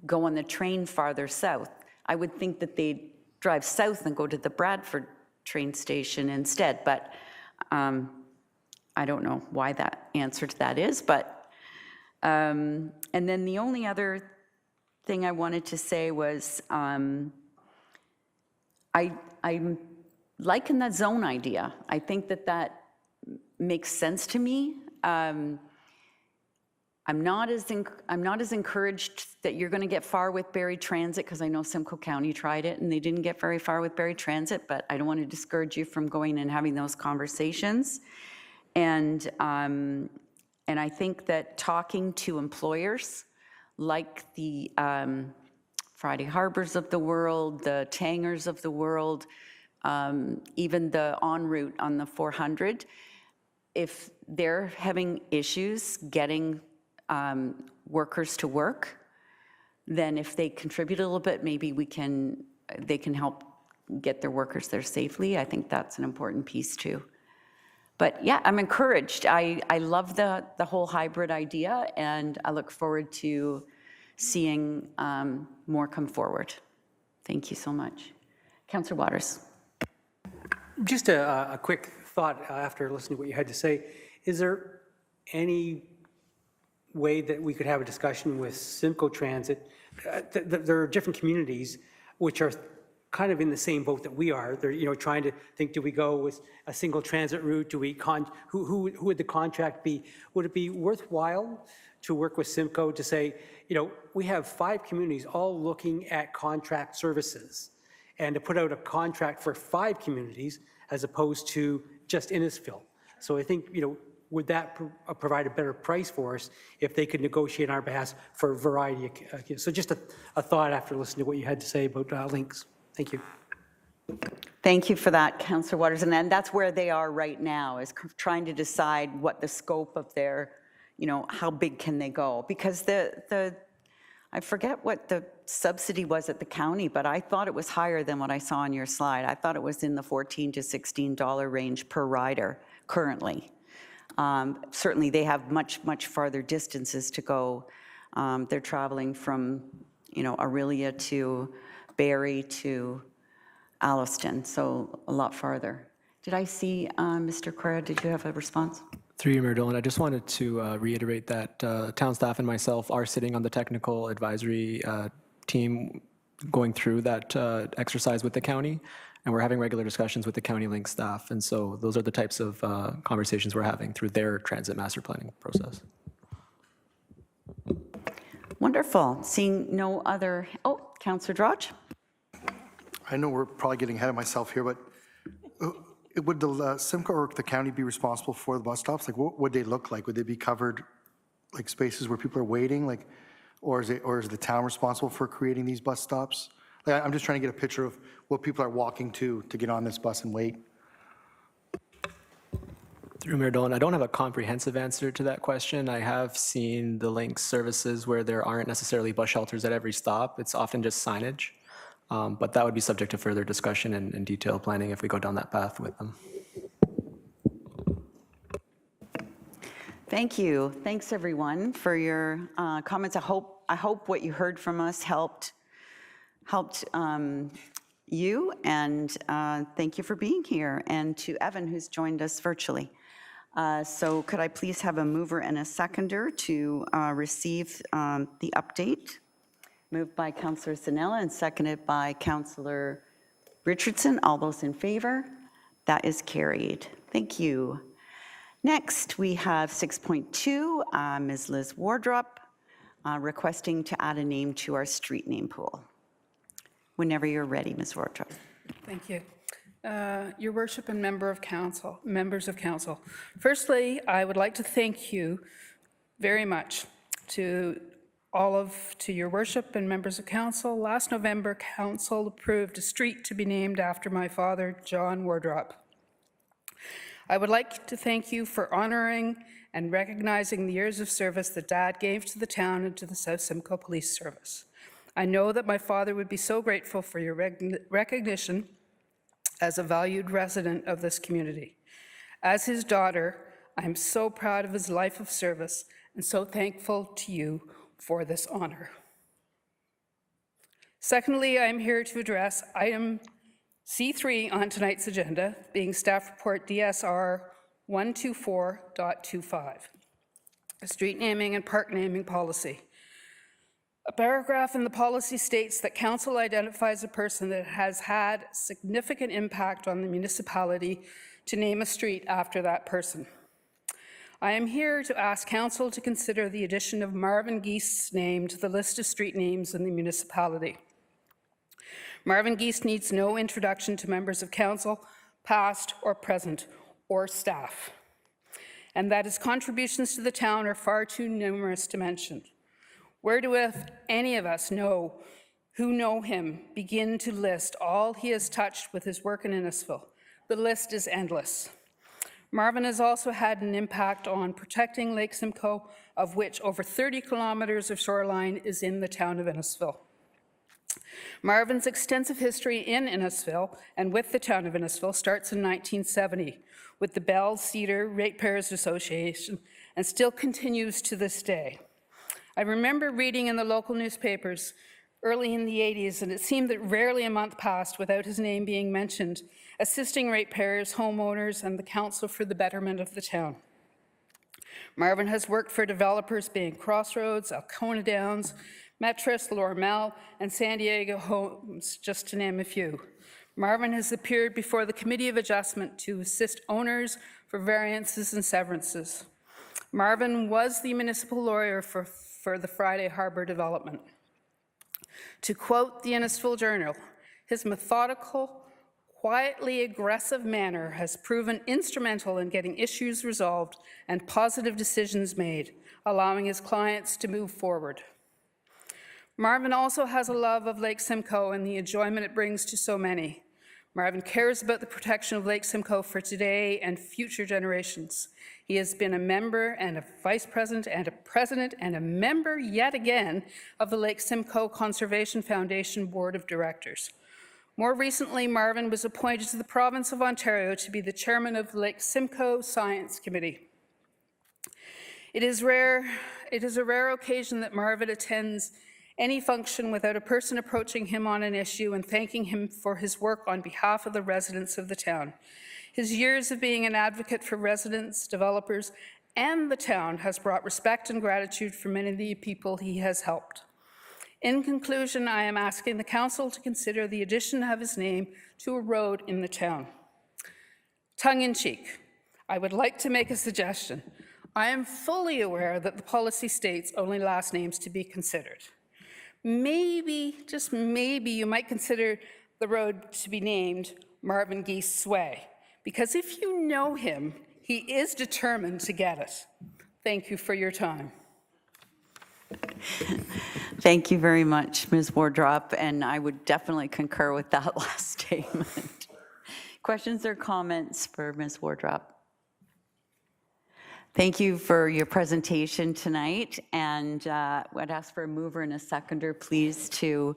go on the train farther south. I would think that they'd drive south and go to the Bradford train station instead, but I don't know why that answer to that is, but, and then the only other thing I wanted to say was, I'm liking that zone idea. I think that makes sense to me. I'm not as encouraged that you're going to get far with Barrie Transit, because I know Simcoe County tried it and they didn't get very far with Barrie Transit, but I don't want to discourage you from going and having those conversations. And I think that talking to employers like the Friday Harbors of the world, the Tangers of the world, even the en route on the 400, if they're having issues getting workers to work, then if they contribute a little bit, maybe they can help get their workers there safely. I think that's an important piece too. But yeah, I'm encouraged. I love the whole hybrid idea, and I look forward to seeing more come forward. Thank you so much. Councillor Waters. Just a quick thought after listening to what you had to say. Is there any way that we could have a discussion with Simcoe Transit? There are different communities which are kind of in the same boat that we are. They're trying to think, do we go with a single transit route? Do we who would the contract be? Would it be worthwhile to work with Simcoe to say, we have 5 communities all looking at contract services, and to put out a contract for 5 communities as opposed to just Innisfil? So I think, would that provide a better price for us if they could negotiate on our behalf for a variety of, so just a thought after listening to what you had to say about links. Thank you. Thank you for that, Councillor Waters. And then that's where they are right now, is trying to decide what the scope of their, how big can they go? Because I forget what the subsidy was at the county, but I thought it was higher than what I saw on your slide. I thought it was in the $14 to $16 range per rider currently. Certainly they have much, much farther distances to go. They're traveling from, Aurelia to Barrie to Alliston, so a lot farther. Did I see Mr. Correa? Did you have a response? Through you, Mayor Dolan, I just wanted to reiterate that town staff and myself are sitting on the technical advisory team going through that exercise with the county, and we're having regular discussions with the County Link staff, and so those are the types of conversations we're having through their transit master planning process. Wonderful. Seeing no other, Councillor Drodge. I know we're probably getting ahead of myself here, but would the Simcoe or the county be responsible for the bus stops? Like, what would they look like? Would they be covered, like spaces where people are waiting, like, or is the town responsible for creating these bus stops? Like, I'm just trying to get a picture of what people are walking to get on this bus and wait. Through Mayor Dolan, I don't have a comprehensive answer to that question. I have seen the Link services where there aren't necessarily bus shelters at every stop. It's often just signage. But that would be subject to further discussion and detailed planning if we go down that path with them. Thank you. Thanks, everyone, for your comments. I hope what you heard from us helped you, and thank you for being here, and to Evan, who's joined us virtually. So could I please have a mover and a seconder to receive the update? Moved by Councillor Sanella and seconded by Councillor Richardson. All those in favor? That is carried. Thank you. Next, we have 6.2, Ms. Liz Wardrop. requesting to add a name to our street name pool. Whenever you're ready, Ms. Wardrop. Thank you. Your worship and members of council. Firstly, I would like to thank you very much to your worship and members of council. Last November, council approved a street to be named after my father, John Wardrop. I would like to thank you for honoring and recognizing the years of service that Dad gave to the town and to the South Simcoe Police Service. I know that my father would be so grateful for your recognition as a valued resident of this community. As his daughter, I am so proud of his life of service and so thankful to you for this honor. Secondly, I am here to address item C3 on tonight's agenda, being Staff Report DSR 124.25, a street naming and park naming policy. A paragraph in the policy states that council identifies a person that has had significant impact on the municipality to name a street after that person. I am here to ask council to consider the addition of Marvin Geest's name to the list of street names in the municipality. Marvin Geest needs no introduction to members of council, past or present, or staff, and that his contributions to the town are far too numerous to mention. Where do, if any of us who know him, begin to list all he has touched with his work in Innisfil? The list is endless. Marvin has also had an impact on protecting Lake Simcoe, of which over 30 kilometers of shoreline is in the town of Innisfil. Marvin's extensive history in Innisfil and with the town of Innisfil starts in 1970 with the Bell Cedar Ratepayers Association and still continues to this day. I remember reading in the local newspapers early in the 80s, and it seemed that rarely a month passed without his name being mentioned, assisting ratepayers, homeowners, and the council for the betterment of the town. Marvin has worked for developers being Crossroads, Alcona Downs, Metris, Lormel, and San Diego Homes, just to name a few. Marvin has appeared before the Committee of Adjustment to assist owners for variances and severances. Marvin was the municipal lawyer for the Friday Harbor development. To quote the Innisfil Journal, his methodical, quietly aggressive manner has proven instrumental in getting issues resolved and positive decisions made, allowing his clients to move forward. Marvin also has a love of Lake Simcoe and the enjoyment it brings to so many. Marvin cares about the protection of Lake Simcoe for today and future generations. He has been a member and a vice president and a president and a member yet again of the Lake Simcoe Conservation Foundation Board of Directors. More recently, Marvin was appointed to the province of Ontario to be the chairman of the Lake Simcoe Science Committee. It is a rare occasion that Marvin attends any function without a person approaching him on an issue and thanking him for his work on behalf of the residents of the town. His years of being an advocate for residents, developers, and the town has brought respect and gratitude for many of the people he has helped. In conclusion, I am asking the council to consider the addition of his name to a road in the town. Tongue in cheek, I would like to make a suggestion. I am fully aware that the policy states only last names to be considered. Maybe, just maybe, you might consider the road to be named Marvin Geest's Way, because if you know him, he is determined to get it. Thank you for your time. Thank you very much, Ms. Wardrop, and I would definitely concur with that last statement. Questions or comments for Ms. Wardrop? Thank you for your presentation tonight, and I'd ask for a mover and a seconder, please, to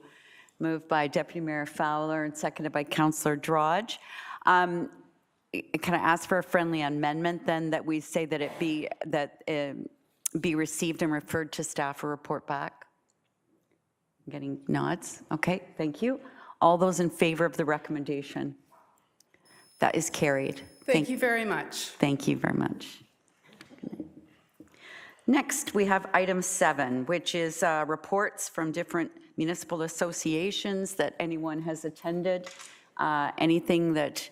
move by Deputy Mayor Fowler and seconded by Councillor Drodge. Can I ask for a friendly amendment then that we say that it be received and referred to staff or report back? I'm getting nods. Okay, thank you. All those in favor of the recommendation? That is carried. Thank you very much. Thank you very much. Next, we have item 7, which is reports from different municipal associations that anyone has attended. Anything that,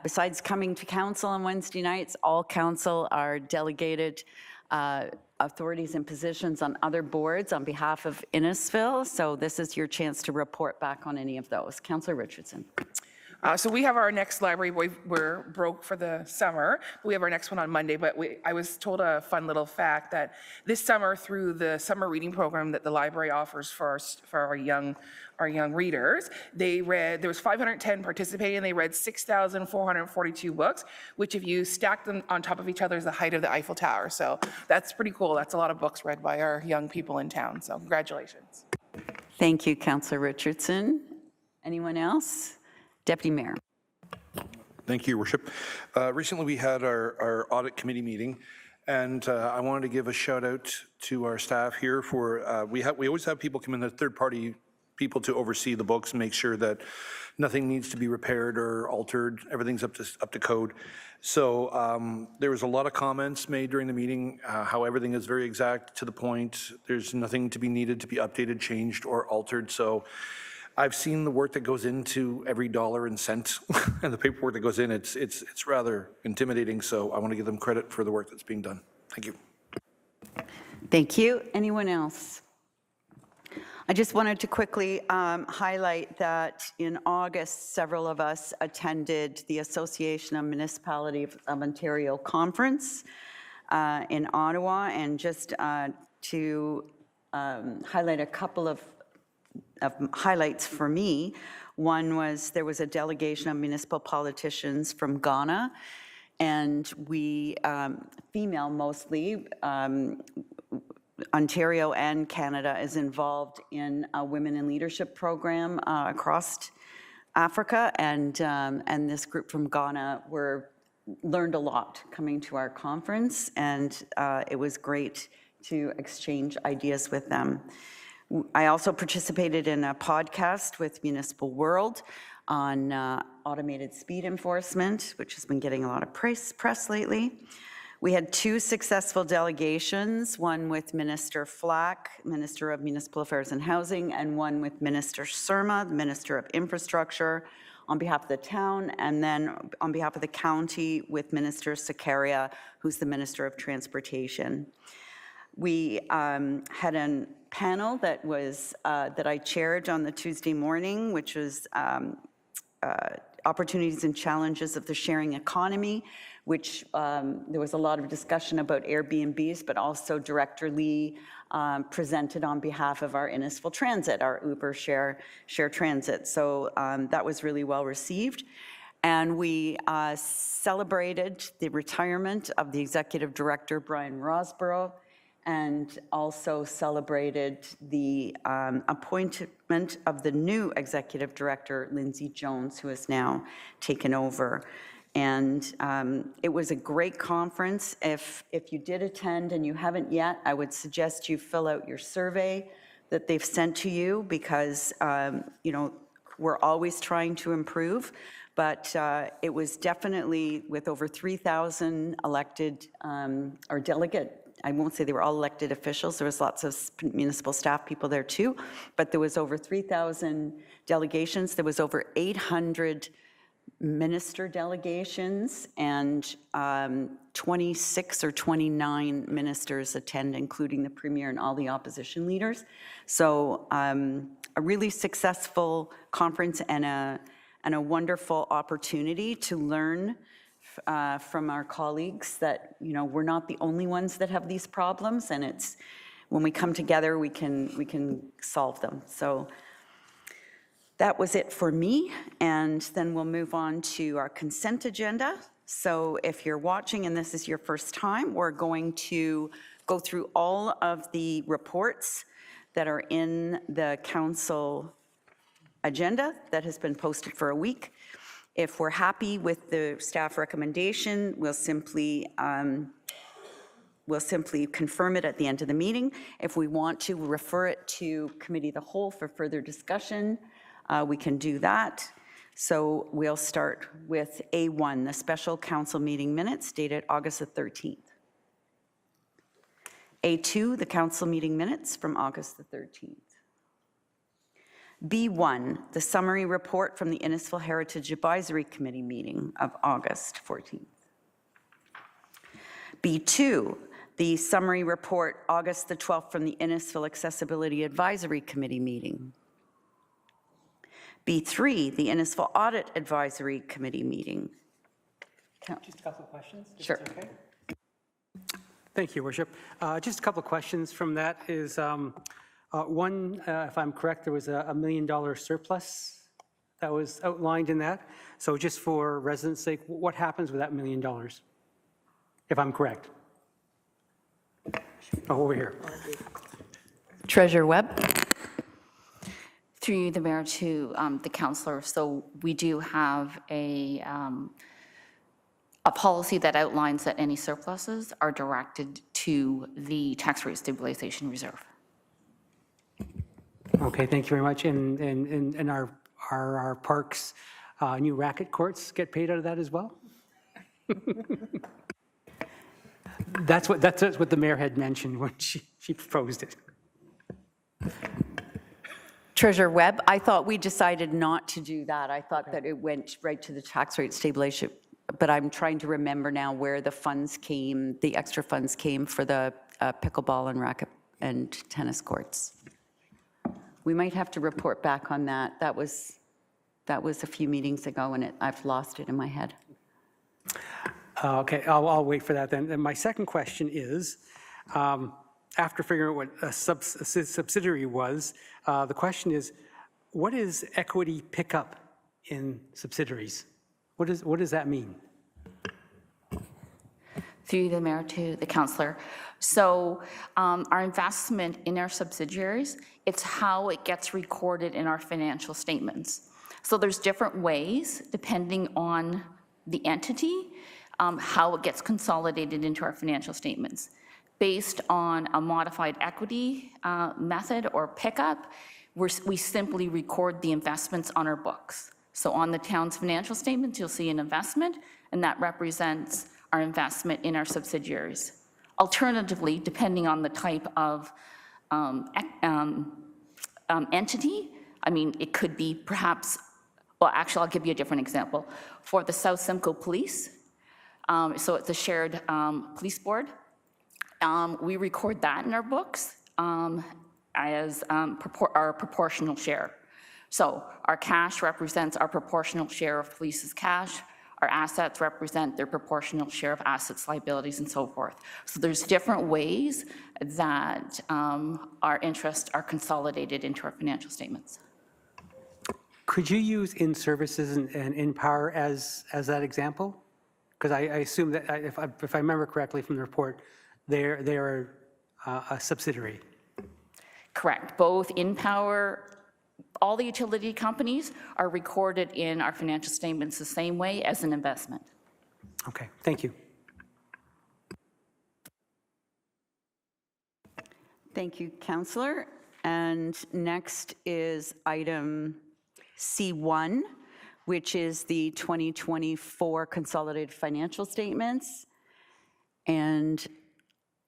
besides coming to council on Wednesday nights, all council are delegated authorities and positions on other boards on behalf of Innisfil. So this is your chance to report back on any of those. Councillor Richardson. So we have our next library, we're broke for the summer. We have our next one on Monday, but I was told a fun little fact that this summer through the summer reading program that the library offers for our young readers, there was 510 participating, and they read 6,442 books, which if you stack them on top of each other is the height of the Eiffel Tower. So that's pretty cool. That's a lot of books read by our young people in town. So congratulations. Thank you, Councillor Richardson. Anyone else? Deputy Mayor. Thank you, Your Worship. Recently, we had our audit committee meeting, and I wanted to give a shout out to our staff here for, we always have people come in, the third-party people to oversee the books and make sure that nothing needs to be repaired or altered, everything's up to code. So there was a lot of comments made during the meeting, how everything is very exact, to the point. There's nothing to be needed to be updated, changed, or altered. So I've seen the work that goes into every dollar and cent and the paperwork that goes in. It's rather intimidating, so I want to give them credit for the work that's being done. Thank you. Thank you. Anyone else? I just wanted to quickly highlight that in August, several of us attended the Association of Municipalities of Ontario conference in Ottawa, and just to highlight a couple of highlights for me. One was there was a delegation of municipal politicians from Ghana, and we, female mostly, Ontario and Canada is involved in a Women in Leadership program across Africa, and this group from Ghana learned a lot coming to our conference, and it was great to exchange ideas with them. I also participated in a podcast with Municipal World on automated speed enforcement, which has been getting a lot of press lately. We had two successful delegations, one with Minister Flack, Minister of Municipal Affairs and Housing, and one with Minister Surma, the Minister of Infrastructure, on behalf of the town, and then on behalf of the county with Minister Sakaria, who's the Minister of Transportation. We had a panel that I chaired on the Tuesday morning, which was opportunities and challenges of the sharing economy, which there was a lot of discussion about Airbnbs, but also Director Lee presented on behalf of our Innisfil Transit, our Uber share transit. So that was really well received. And we celebrated the retirement of the Executive Director, Brian Rosborough, and also celebrated the appointment of the new Executive Director, Lindsay Jones, who has now taken over. And it was a great conference. If you did attend and you haven't yet, I would suggest you fill out your survey that they've sent to you, because we're always trying to improve. But it was definitely, with over 3,000 elected or delegate, I won't say they were all elected officials, there was lots of municipal staff people there too, but there was over 3,000 delegations. There was over 800 minister delegations, and 26 or 29 ministers attend, including the Premier and all the opposition leaders. So a really successful conference and a wonderful opportunity to learn from our colleagues that, we're not the only ones that have these problems, and it's when we come together, we can solve them. So that was it for me, and then we'll move on to our consent agenda. So if you're watching and this is your first time, we're going to go through all of the reports that are in the council agenda that has been posted for a week. If we're happy with the staff recommendation, we'll simply confirm it at the end of the meeting. If we want to refer it to committee of the whole for further discussion, we can do that. So we'll start with A1, the special council meeting minutes dated August the 13th. A2, the council meeting minutes from August the 13th. B1, the summary report from the Innisfil Heritage Advisory Committee meeting of August 14th. B2, The summary report, August the 12th, from the Innisfil Accessibility Advisory Committee meeting. B3, the Innisfil Audit Advisory Committee meeting. Just a couple of questions? if Sure. it's okay. Thank you, Worship. Just a couple of questions from that is, one, if I'm correct, there was a $1 million surplus that was outlined in that. So just for residents' sake, what happens with that $1 million, if I'm correct? Oh, over here. Treasurer Webb. Through the mayor to the councillor. So we do have a policy that outlines that any surpluses are directed to the tax rate stabilization reserve. Okay, thank you very much. And our parks, new racket courts get paid out of that as well? That's what the mayor had mentioned when she proposed it. Treasurer Webb, I thought we decided not to do that. I thought that it went right to the tax rate stabilization, but I'm trying to remember now where the funds came, the extra funds came for the pickleball and racket and tennis courts. We might have to report back on that. That was a few meetings ago, and I've lost it in my head. Okay, I'll wait for that then. And my second question is, after figuring out what a subsidiary was, the question is, what is equity pickup in subsidiaries? What does that mean? Through the mayor to the councillor. So our investment in our subsidiaries, it's how it gets recorded in our financial statements. So there's different ways, depending on the entity, how it gets consolidated into our financial statements. Based on a modified equity method or pickup, we simply record the investments on our books. So on the town's financial statements, you'll see an investment, and that represents our investment in our subsidiaries. Alternatively, depending on the type of entity, I mean, it could be perhaps, well, actually, I'll give you a different example. For the South Simcoe Police, so it's a shared police board, we record that in our books as our proportional share. So our cash represents our proportional share of police's cash. Our assets represent their proportional share of assets, liabilities, and so forth. So there's different ways that our interests are consolidated into our financial statements. Could you use in services and in power as that example? Because I assume that, if I remember correctly from the report, they're a subsidiary. Correct. Both in power, all the utility companies are recorded in our financial statements the same way as an investment. Okay, thank you. Thank you, Councillor. And next is item C1, which is the 2024 consolidated financial statements. And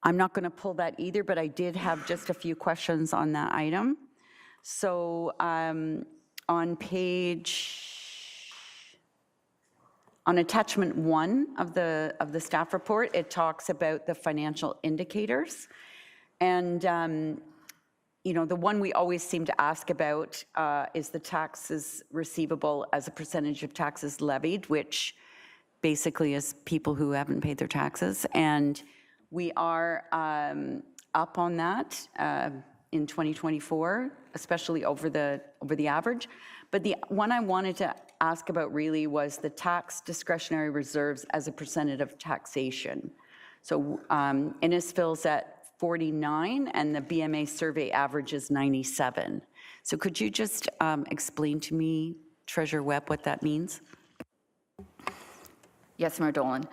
I'm not going to pull that either, but I did have just a few questions on that item. So on attachment 1 of the staff report, it talks about the financial indicators. And you know, the one we always seem to ask about is the taxes receivable as a percentage of taxes levied, which basically is people who haven't paid their taxes. And we are up on that in 2024, especially over the average. But the one I wanted to ask about really was the tax discretionary reserves as a percentage of taxation. So Innisfil's at 49, and the BMA survey average is 97. So could you just explain to me, Treasurer Webb, what that means? Yes, Mayor Dolan.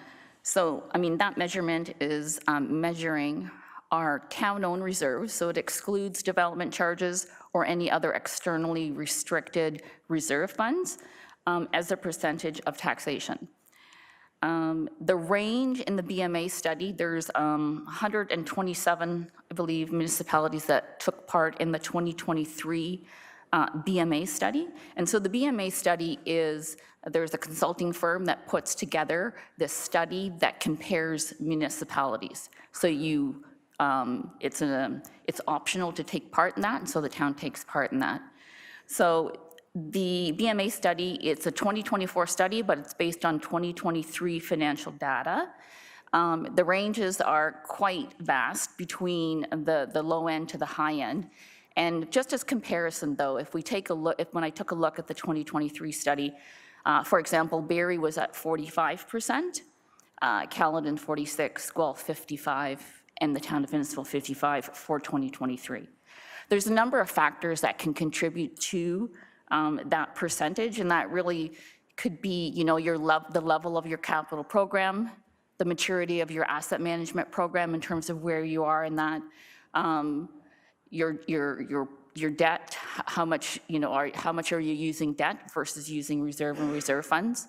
So, I mean, that measurement is measuring our town-owned reserves, so it excludes development charges or any other externally restricted reserve funds as a percentage of taxation. The range in the BMA study, there's 127, I believe, municipalities that took part in the 2023 BMA study. And so the BMA study is, there's a consulting firm that puts together this study that compares municipalities. So you, it's optional to take part in that, and so the town takes part in that. So the BMA study, it's a 2024 study, but it's based on 2023 financial data. The ranges are quite vast between the low end to the high end. And just as comparison, though, if we take a look, when I took a look at the 2023 study, for example, Barrie was at 45%, Caledon 46, Guelph 55, and the town of Innisfil 55 for 2023. There's a number of factors that can contribute to that percentage, and that really could be, you know, the level of your capital program, the maturity of your asset management program in terms of where you are in that, your debt, how much, you know, how much are you using debt versus using reserve and reserve funds.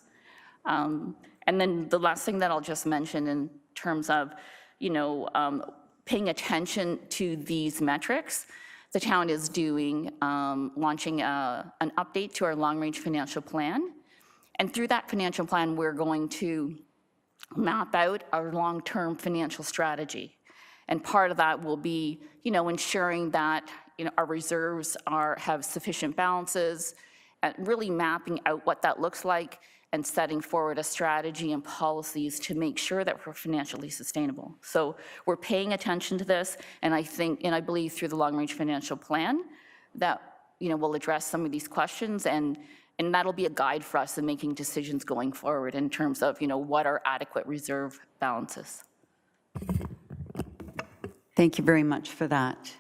And then the last thing that I'll just mention in terms of, you know, paying attention to these metrics, the town is doing, launching an update to our long-range financial plan. And through that financial plan, we're going to map out our long-term financial strategy. And part of that will be, you know, ensuring that, you know, our reserves have sufficient balances, and really mapping out what that looks like and setting forward a strategy and policies to make sure that we're financially sustainable. So we're paying attention to this, and I think, and I believe through the long-range financial plan that, you know, we'll address some of these questions, and that'll be a guide for us in making decisions going forward in terms of, you know, what are adequate reserve balances. Thank you very much for that.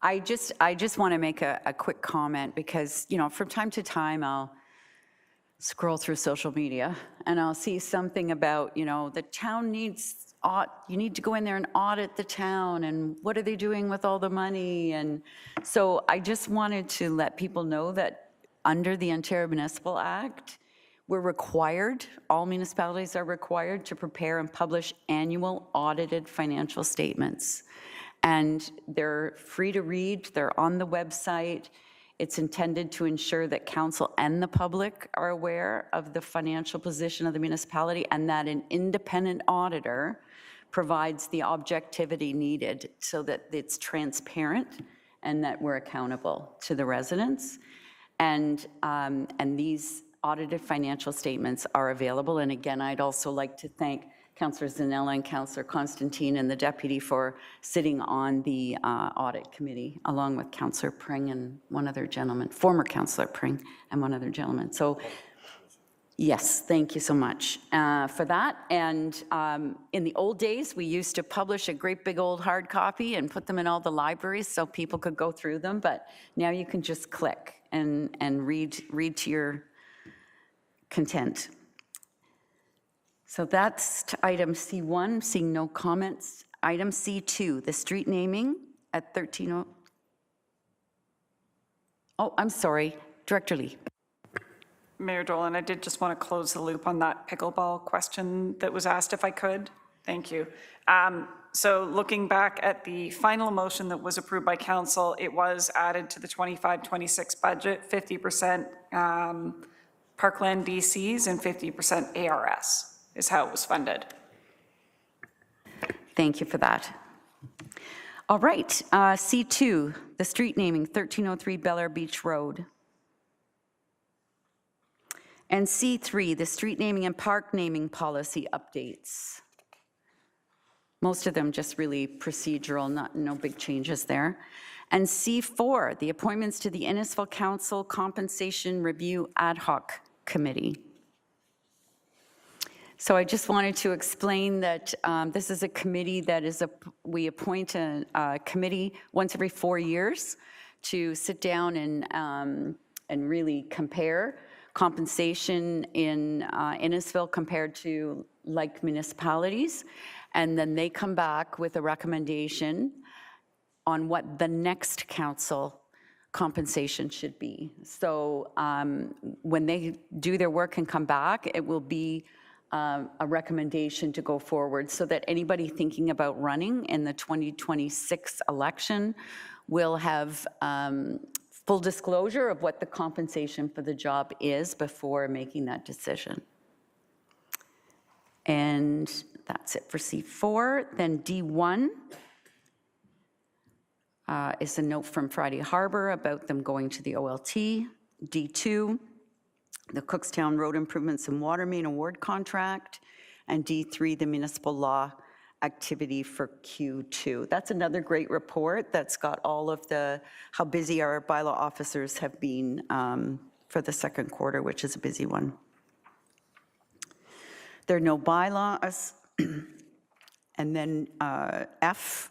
I just want to make a quick comment because, you know, from time to time I'll scroll through social media and I'll see something about, you know, the town needs, you need to go in there and audit the town, and what are they doing with all the money? And so I just wanted to let people know that under the Ontario Municipal Act, we're required, all municipalities are required to prepare and publish annual audited financial statements. And they're free to read, they're on the website. It's intended to ensure that council and the public are aware of the financial position of the municipality, and that an independent auditor provides the objectivity needed so that it's transparent and that we're accountable to the residents. And these audited financial statements are available. And again, I'd also like to thank Councillor Zanella and Councillor Constantine and the deputy for sitting on the audit committee, along with Councillor Pring and one other gentleman, former Councillor Pring and one other gentleman. So yes, thank you so much for that. And in the old days, we used to publish a great big old hard copy and put them in all the libraries so people could go through them. But now you can just click and read to your content. So that's to item C1, seeing no comments. Item C2, the street naming at 13. Oh, I'm sorry, Director Lee. Mayor Dolan, I did just want to close the loop on that pickleball question that was asked, if I could. Thank you. So looking back at the final motion that was approved by council, it was added to the 25-26 budget, 50% Parkland DCs and 50% ARS is how it was funded. Thank you for that. All right, C2, the street naming, 1303 Bel Air Beach Road. And C3, the street naming and park naming policy updates. Most of them just really procedural, no big changes there. And C4, the appointments to the Innisfil Council Compensation Review Ad Hoc Committee. So I just wanted to explain that this is a committee that is we appoint a committee once every 4 years to sit down and really compare compensation in Innisfil compared to like municipalities. And then they come back with a recommendation on what the next council compensation should be. So when they do their work and come back, it will be a recommendation to go forward so that anybody thinking about running in the 2026 election will have full disclosure of what the compensation for the job is before making that decision. And that's it for C4. Then D1 is a note from Friday Harbor about them going to the OLT. D2, the Cookstown Road Improvements and Water Main Award Contract. And D3, the municipal law activity for Q2. That's another great report that's got all of how busy our bylaw officers have been for the second quarter, which is a busy one. There are no bylaws. And then F,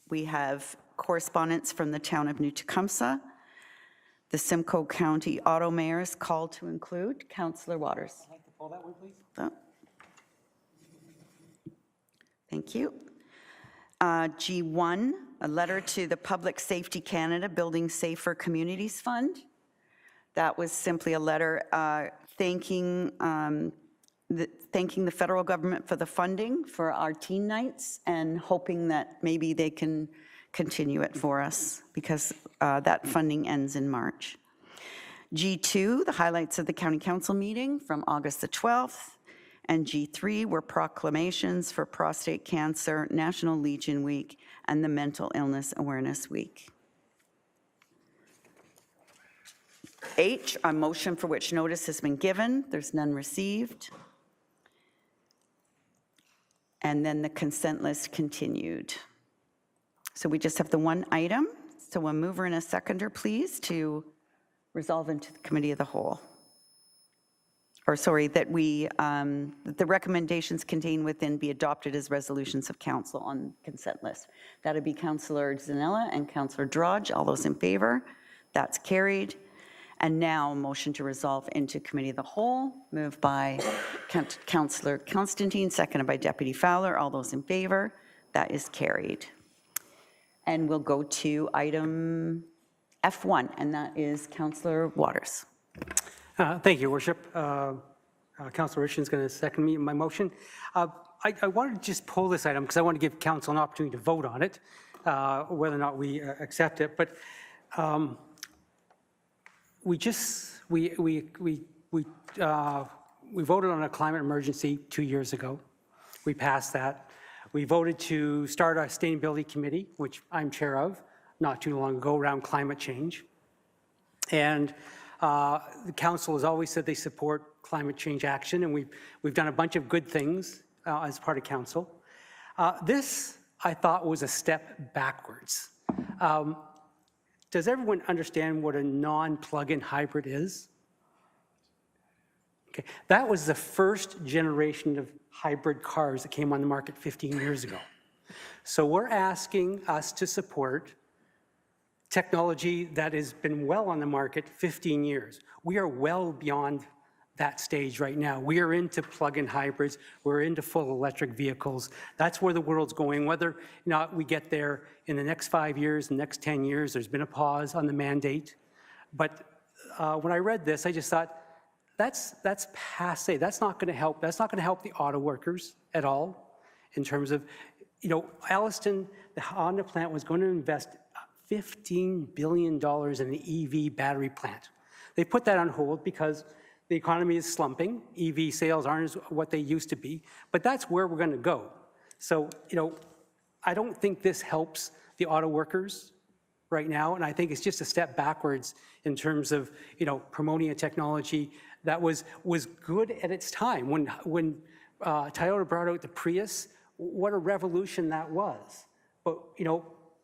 we have correspondence from the town of New Tecumseh. The Simcoe County Auto Mayor's call to include. Councillor Waters. I'd like to pull that one, please. Thank you. G1, a letter to the Public Safety Canada Building Safer Communities Fund. That was simply a letter thanking the federal government for the funding for our teen nights and hoping that maybe they can continue it for us because that funding ends in March. G2, the highlights of the County Council meeting from August the 12th. And G3 were proclamations for Prostate Cancer, National Legion Week, and the Mental Illness Awareness Week. H, a motion for which notice has been given. There's none received. And then the consent list continued. So we just have the one item. So a mover and a seconder, please, to resolve into the committee of the whole. Or sorry, that the recommendations contained within be adopted as resolutions of council on consent list. That would be Councillor Zanella and Councillor Drodge. All those in favor? That's carried. And now motion to resolve into committee of the whole, moved by Councillor Constantine, seconded by Deputy Fowler. All those in favor? That is carried. And we'll go to item F1, and that is Councillor Waters. Thank you, Worship. Councillor Richardson is going to second me in my motion. I wanted to just pull this item because I want to give council an opportunity to vote on it, whether or not we accept it. But we voted on a climate emergency 2 years ago. We passed that. We voted to start a sustainability committee, which I'm chair of, not too long ago, around climate change. And the council has always said they support climate change action, and we've done a bunch of good things as part of council. This, I thought, was a step backwards. Does everyone understand what a non-plug-in hybrid is? Okay, that was the first generation of hybrid cars that came on the market 15 years ago. So we're asking us to support technology that has been well on the market 15 years. We are well beyond that stage right now. We are into plug-in hybrids. We're into full electric vehicles. That's where the world's going. Whether or not we get there in the next 5 years, the next 10 years, there's been a pause on the mandate. But when I read this, I just thought, that's passé. That's not going to help. That's not going to help the auto workers at all in terms of, Alliston, the Honda plant was going to invest $15 billion in an EV battery plant. They put that on hold because the economy is slumping. EV sales aren't what they used to be, but that's where we're going to go. So, I don't think this helps the auto workers right now, and I think it's just a step backwards in terms of, promoting a technology that was good at its time. When Toyota brought out the Prius, what a revolution that was. But,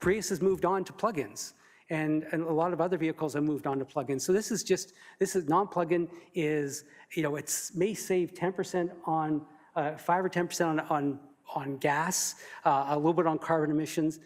Prius has moved on to plug-ins, and a lot of other vehicles have moved on to plug-ins. So this is non-plug-in is, it may save 10% on, 5 or 10% on gas, a little bit on carbon emissions,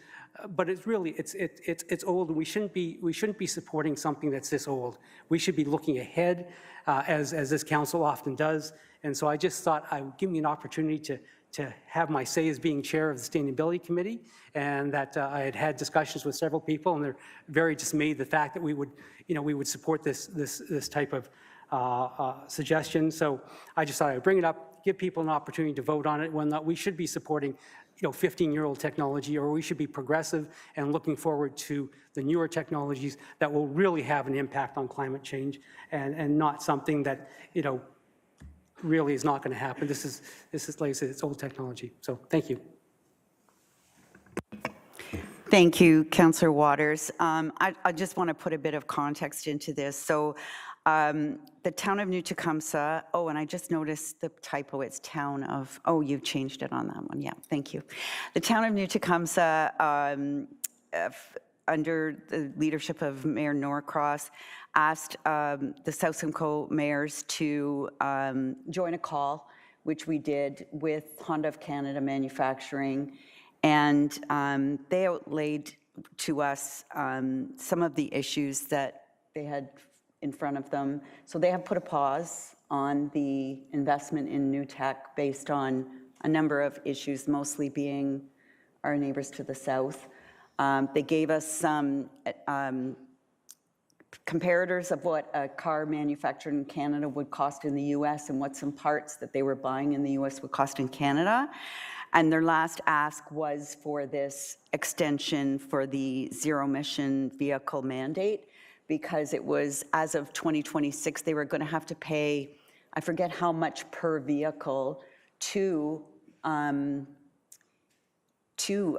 but it's really, it's old, and we shouldn't be supporting something that's this old. We should be looking ahead, as this council often does. And so I just thought I would give me an opportunity to have my say as being chair of the Sustainability Committee, and that I had discussions with several people, and they're very dismayed the fact that we would support this type of suggestion. So I just thought I would bring it up, give people an opportunity to vote on it, when we should be supporting 15-year-old technology, or we should be progressive and looking forward to the newer technologies that will really have an impact on climate change, and not something that, really is not going to happen. This is, like I said, it's old technology. So thank you. Thank you, Councillor Waters. I just want to put a bit of context into this. So the town of New Tecumseh, oh, and I just noticed the typo, it's town of, oh, you've changed it on that one. Yeah, thank you. The town of New Tecumseh, under the leadership of Mayor Norcross, asked the South Simcoe mayors to join a call, which we did with Honda of Canada Manufacturing, and they outlaid to us some of the issues that they had in front of them. So they have put a pause on the investment in new tech based on a number of issues, mostly being our neighbors to the south. They gave us some comparators of what a car manufactured in Canada would cost in the US and what some parts that they were buying in the US would cost in Canada. And their last ask was for this extension for the zero-emission vehicle mandate, because it was, as of 2026, they were going to have to pay, I forget how much per vehicle, to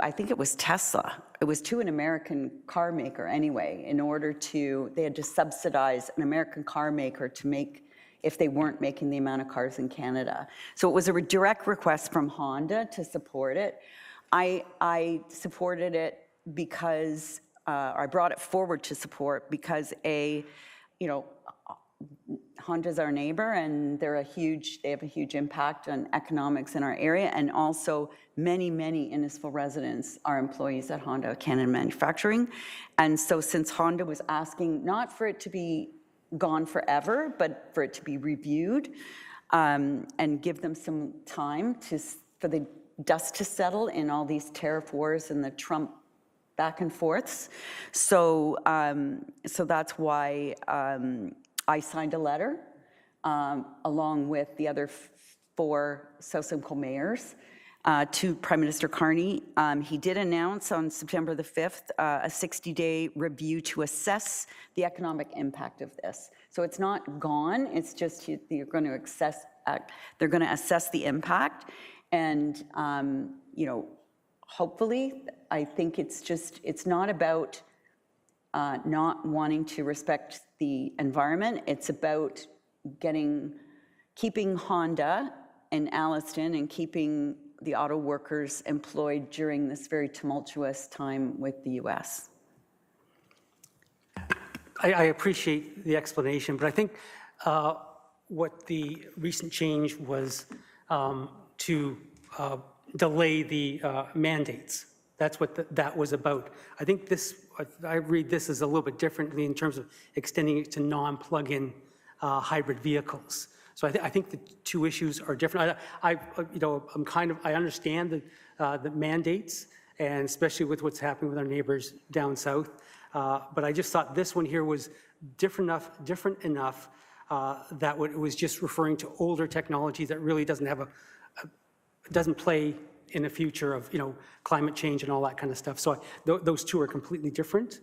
I think it was Tesla. It was to an American car maker anyway, in order to, they had to subsidize an American car maker to make, if they weren't making the amount of cars in Canada. So it was a direct request from Honda to support it. I supported it because, I brought it forward to support because Honda's our neighbor, and they have a huge impact on economics in our area, and also many Innisfil residents are employees at Honda Canada Manufacturing. And so since Honda was asking not for it to be gone forever, but for it to be reviewed, and give them some time for the dust to settle in all these tariff wars and the Trump back and forths. So that's why I signed a letter along with the other 4 South Simcoe mayors to Prime Minister Carney. He did announce on September the 5th a 60-day review to assess the economic impact of this. So it's not gone, it's just they're going to assess the impact, and hopefully, I think it's not about not wanting to respect the environment. It's about keeping Honda in Alliston and keeping the auto workers employed during this very tumultuous time with the US. I appreciate the explanation, but I think what the recent change was to delay the mandates. That's what that was about. I think I read this as a little bit differently in terms of extending it to non-plug-in hybrid vehicles. So I think the two issues are different. I understand the mandates, and especially with what's happening with our neighbors down south. But I just thought this one here was different enough that it was just referring to older technology that really doesn't play in the future of climate change and all that kind of stuff. So those two are completely different.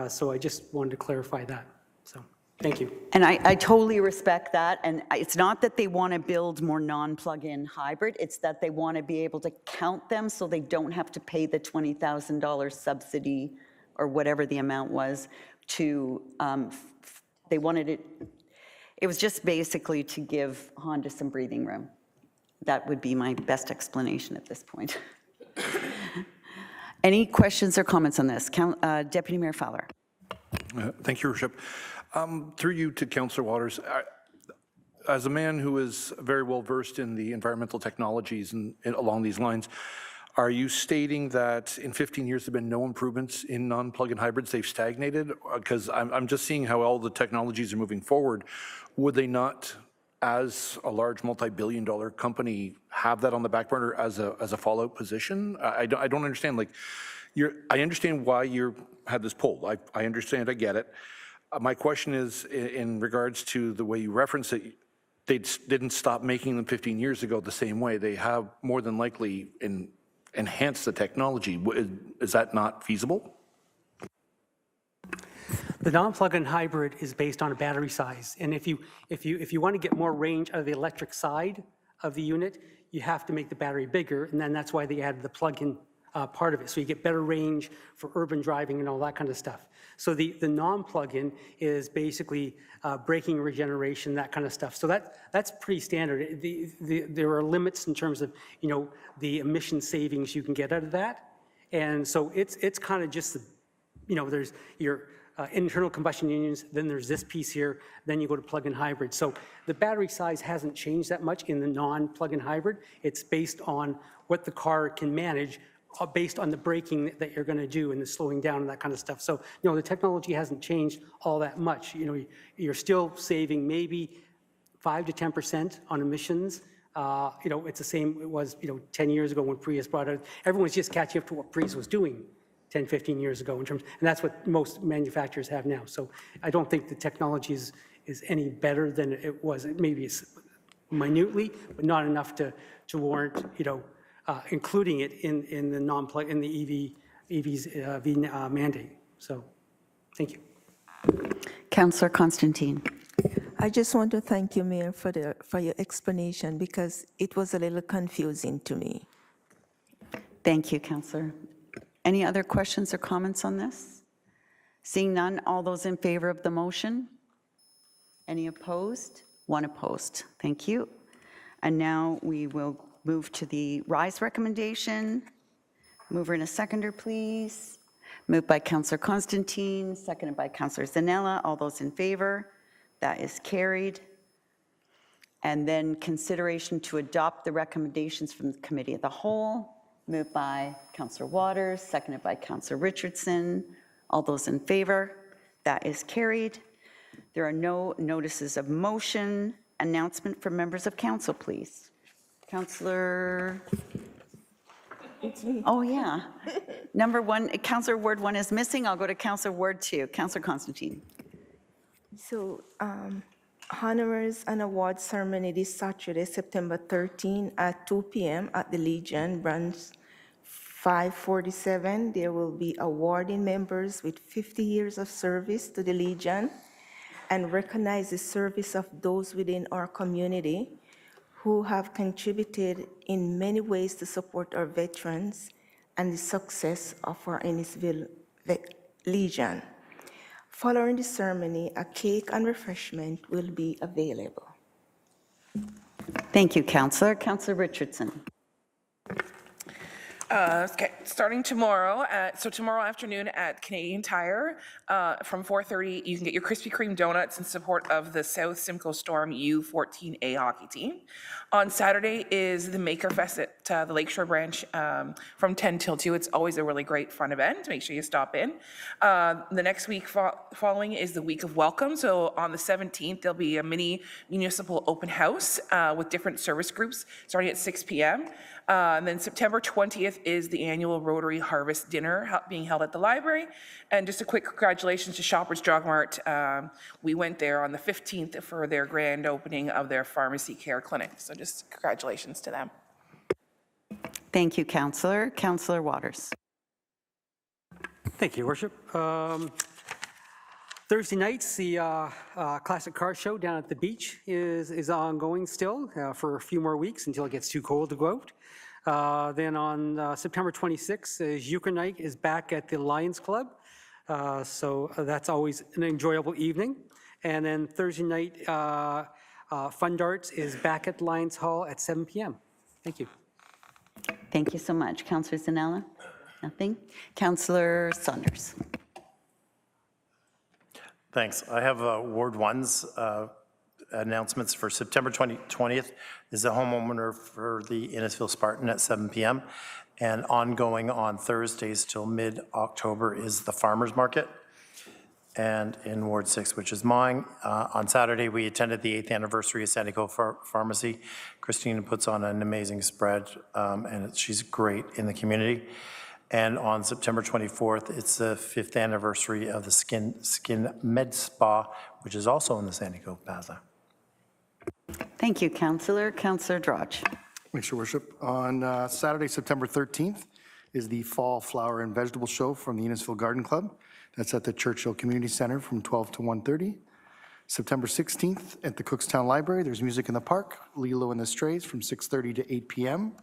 So I just wanted to clarify that. So thank you. And I totally respect that. And it's not that they want to build more non-plug-in hybrid. It's that they want to be able to count them so they don't have to pay the $20,000 subsidy or whatever the amount was to, they wanted it, it was just basically to give Honda some breathing room. That would be my best explanation at this point. Any questions or comments on this? Deputy Mayor Fowler. Thank you, Worship. Through you to Councillor Waters, as a man who is very well versed in the environmental technologies and along these lines, are you stating that in 15 years there have been no improvements in non-plug-in hybrids? They've stagnated? Because I'm just seeing how all the technologies are moving forward. Would they not, as a large multi-billion-dollar company, have that on the back burner as a fallout position? I don't understand. Like, I understand why you had this poll. I understand. I get it. My question is in regards to the way you reference it. they didn't stop making them 15 years ago the same way. They have more than likely enhanced the technology. Is that not feasible? The non-plug-in hybrid is based on a battery size, and if you want to get more range out of the electric side of the unit, you have to make the battery bigger, and then that's why they added the plug-in part of it. So you get better range for urban driving and all that kind of stuff. So the non-plug-in is basically braking regeneration, that kind of stuff. So that's pretty standard. There are limits in terms of the emission savings you can get out of that, and so it's kind of just there's your internal combustion engines, then there's this piece here, then you go to plug-in hybrid. So the battery size hasn't changed that much in the non-plug-in hybrid. It's based on what the car can manage based on the braking that you're going to do and the slowing down and that kind of stuff. So the technology hasn't changed all that much. You're still saving maybe 5 to 10% on emissions. It's the same it was 10 years ago when Prius brought it. Everyone's just catching up to what Prius was doing 10, 15 years ago and that's what most manufacturers have now. So I don't think the technology is any better than it was. Maybe it's minutely, but not enough to warrant, including it in the non-plug, in the EVs mandate. So, thank you. Councillor Constantine. I just want to thank you, Mayor, for your explanation because it was a little confusing to me. Thank you, Councillor. Any other questions or comments on this? Seeing none, all those in favor of the motion? Any opposed? One opposed. Thank you. And now we will move to the rise recommendation. Mover and a seconder, please. Moved by Councillor Constantine, seconded by Councillor Zanella. All those in favor? That is carried. And then consideration to adopt the recommendations from the Committee of the Whole. Moved by Councillor Waters, seconded by Councillor Richardson. All those in favor? That is carried. There are no notices of motion. Announcement from members of council, please. Councillor. Oh, yeah. Number 1, Councillor Ward 1 is missing. I'll go to Councillor Ward 2. Councillor Constantine. So, honors and awards ceremony this Saturday, September 13 at 2 p.m. at the Legion, branch 547. There will be awarding members with 50 years of service to the Legion and recognize the service of those within our community who have contributed in many ways to support our veterans and the success of our Innisfil Legion. Following the ceremony, a cake and refreshment will be available. Thank you, Councillor. Councillor Richardson. Okay, starting tomorrow, so tomorrow afternoon at Canadian Tire, from 4:30, you can get your Krispy Kreme donuts in support of the South Simcoe Storm U14A hockey team. On Saturday is the Maker Fest at the Lakeshore branch from 10 till 2. It's always a really great fun event. Make sure you stop in. The next week following is the Week of Welcome. So on the 17th, there'll be a mini municipal open house with different service groups starting at 6 p.m. And then September 20th is the annual Rotary Harvest Dinner being held at the library. And just a quick congratulations to Shoppers Drug Mart. We went there on the 15th for their grand opening of their pharmacy care clinic. So just congratulations to them. Thank you, Councillor. Councillor Waters. Thank you, Worship. Thursday nights, the Classic Car Show down at the beach is ongoing still for a few more weeks until it gets too cold to go out. Then on September 26th, Euchre Night is back at the Lions Club. So that's always an enjoyable evening. And then Thursday night, Fun Darts is back at Lions Hall at 7 p.m. Thank you. Thank you so much. Councillor Zanella? Nothing? Councillor Saunders. Thanks. I have Ward 1's announcements for September 20th is the home opener for the Innisfil Spartan at 7 p.m. And ongoing on Thursdays till mid-October is the Farmers Market. And in Ward 6, which is mine, on Saturday we attended the 8th anniversary of Santiago Pharmacy. Christina puts on an amazing spread and she's great in the community. And on September 24th, it's the 5th anniversary of the Skin Med Spa, which is also in the Santiago Plaza. Thank you, Councillor. Councillor Drodge. Thanks, Your Worship. On Saturday, September 13th, is the Fall Flower and Vegetable Show from the Innisfil Garden Club. That's at the Churchill Community Center from 12 to 1:30. September 16th, at the Cookstown Library, there's music in the park, Lilo and the Strays from 6:30 to 8 p.m.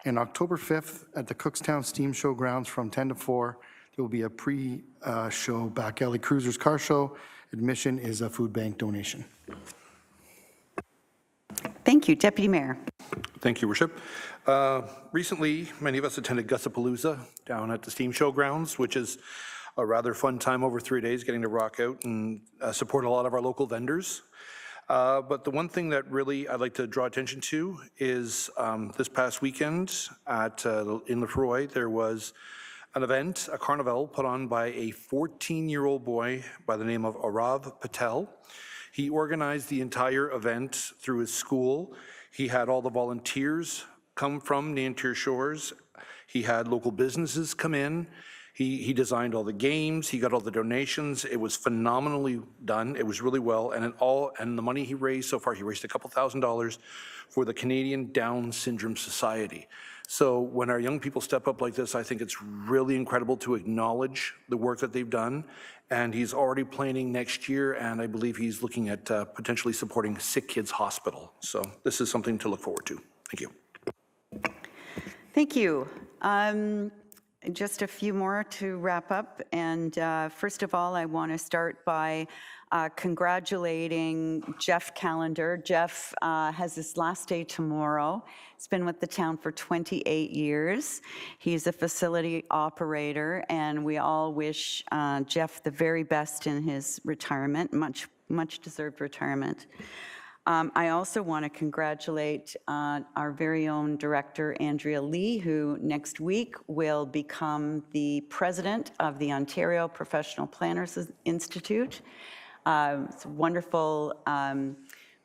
And October 5th, at the Cookstown Steam Show grounds from 10 to 4, there will be a pre-show Back Alley Cruisers Car Show. Admission is a food bank donation. Thank you. Deputy Mayor. Thank you, Worship. Recently, many of us attended Gussapalooza down at the Steam Show grounds, which is a rather fun time over 3 days, getting to rock out and support a lot of our local vendors. But the one thing that really I'd like to draw attention to is this past weekend in Lefroy, there was an event, a carnival put on by a 14-year-old boy by the name of Arav Patel. He organized the entire event through his school. He had all the volunteers come from the interior shores. He had local businesses come in. He designed all the games. He got all the donations. It was phenomenally done. It was really well. And the money he raised so far, he raised a couple $1,000s for the Canadian Down Syndrome Society. So when our young people step up like this, I think it's really incredible to acknowledge the work that they've done. And he's already planning next year, and I believe he's looking at potentially supporting Sick Kids Hospital. So this is something to look forward to. Thank you. Thank you. Just a few more to wrap up. And first of all, I want to start by congratulating Jeff Callender. Jeff has his last day tomorrow. He's been with the town for 28 years. He's a facility operator, and we all wish Jeff the very best in his retirement, much deserved retirement. I also want to congratulate our very own director, Andrea Lee, who next week will become the president of the Ontario Professional Planners Institute. It's wonderful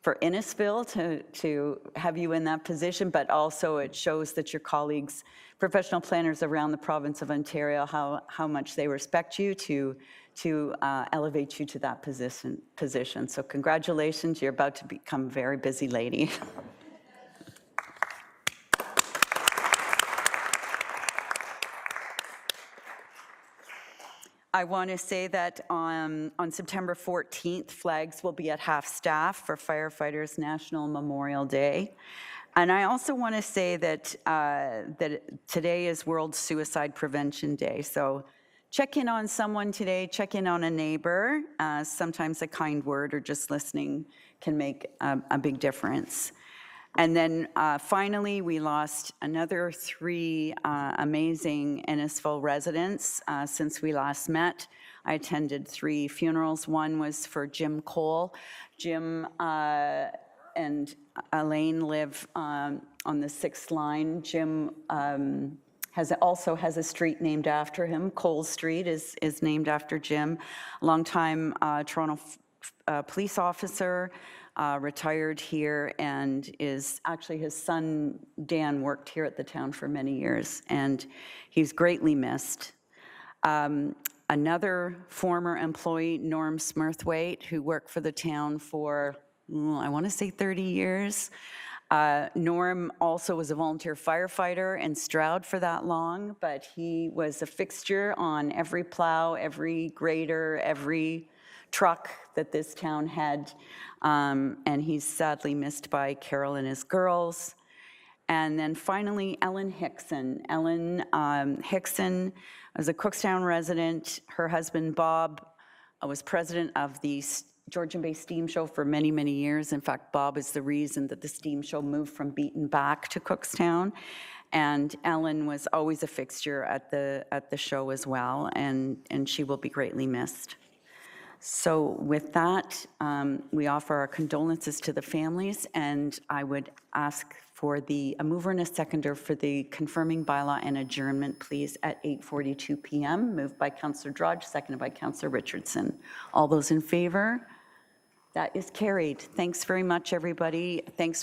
for Innisfil to have you in that position, but also it shows that your colleagues, professional planners around the province of Ontario, how much they respect you to elevate you to that position. So congratulations, you're about to become a very busy lady. I want to say that on September 14th, flags will be at half-staff for Firefighters National Memorial Day. And I also want to say that, that today is World Suicide Prevention Day. So check in on someone today, check in on a neighbor. Sometimes a kind word or just listening can make a big difference. And then finally, we lost another 3 amazing Innisfil residents since we last met. I attended 3 funerals. One was for Jim Cole. Jim and Elaine live on the 6th line. Jim also has a street named after him. Cole Street is named after Jim. Longtime Toronto police officer. Retired here, and is actually his son Dan worked here at the town for many years, and he's greatly missed. Another former employee, Norm Smurthwaite, who worked for the town for, I want to say 30 years. Norm also was a volunteer firefighter in Stroud for that long, but he was a fixture on every plow, every grader, every truck that this town had, and he's sadly missed by Carol and his girls. And then finally, Ellen Hickson. Ellen Hickson was a Cookstown resident. Her husband, Bob, was president of the Georgian Bay Steam Show for many, many years. In fact, Bob is the reason that the Steam Show moved from Beaton back to Cookstown. And Ellen was always a fixture at the show as well, and she will be greatly missed. So with that, we offer our condolences to the families, and I would ask for a mover and a seconder for the confirming bylaw and adjournment, please, at 8:42 p.m. Moved by Councillor Drodge, seconded by Councillor Richardson. All those in favor? That is carried. Thanks very much, everybody. Thanks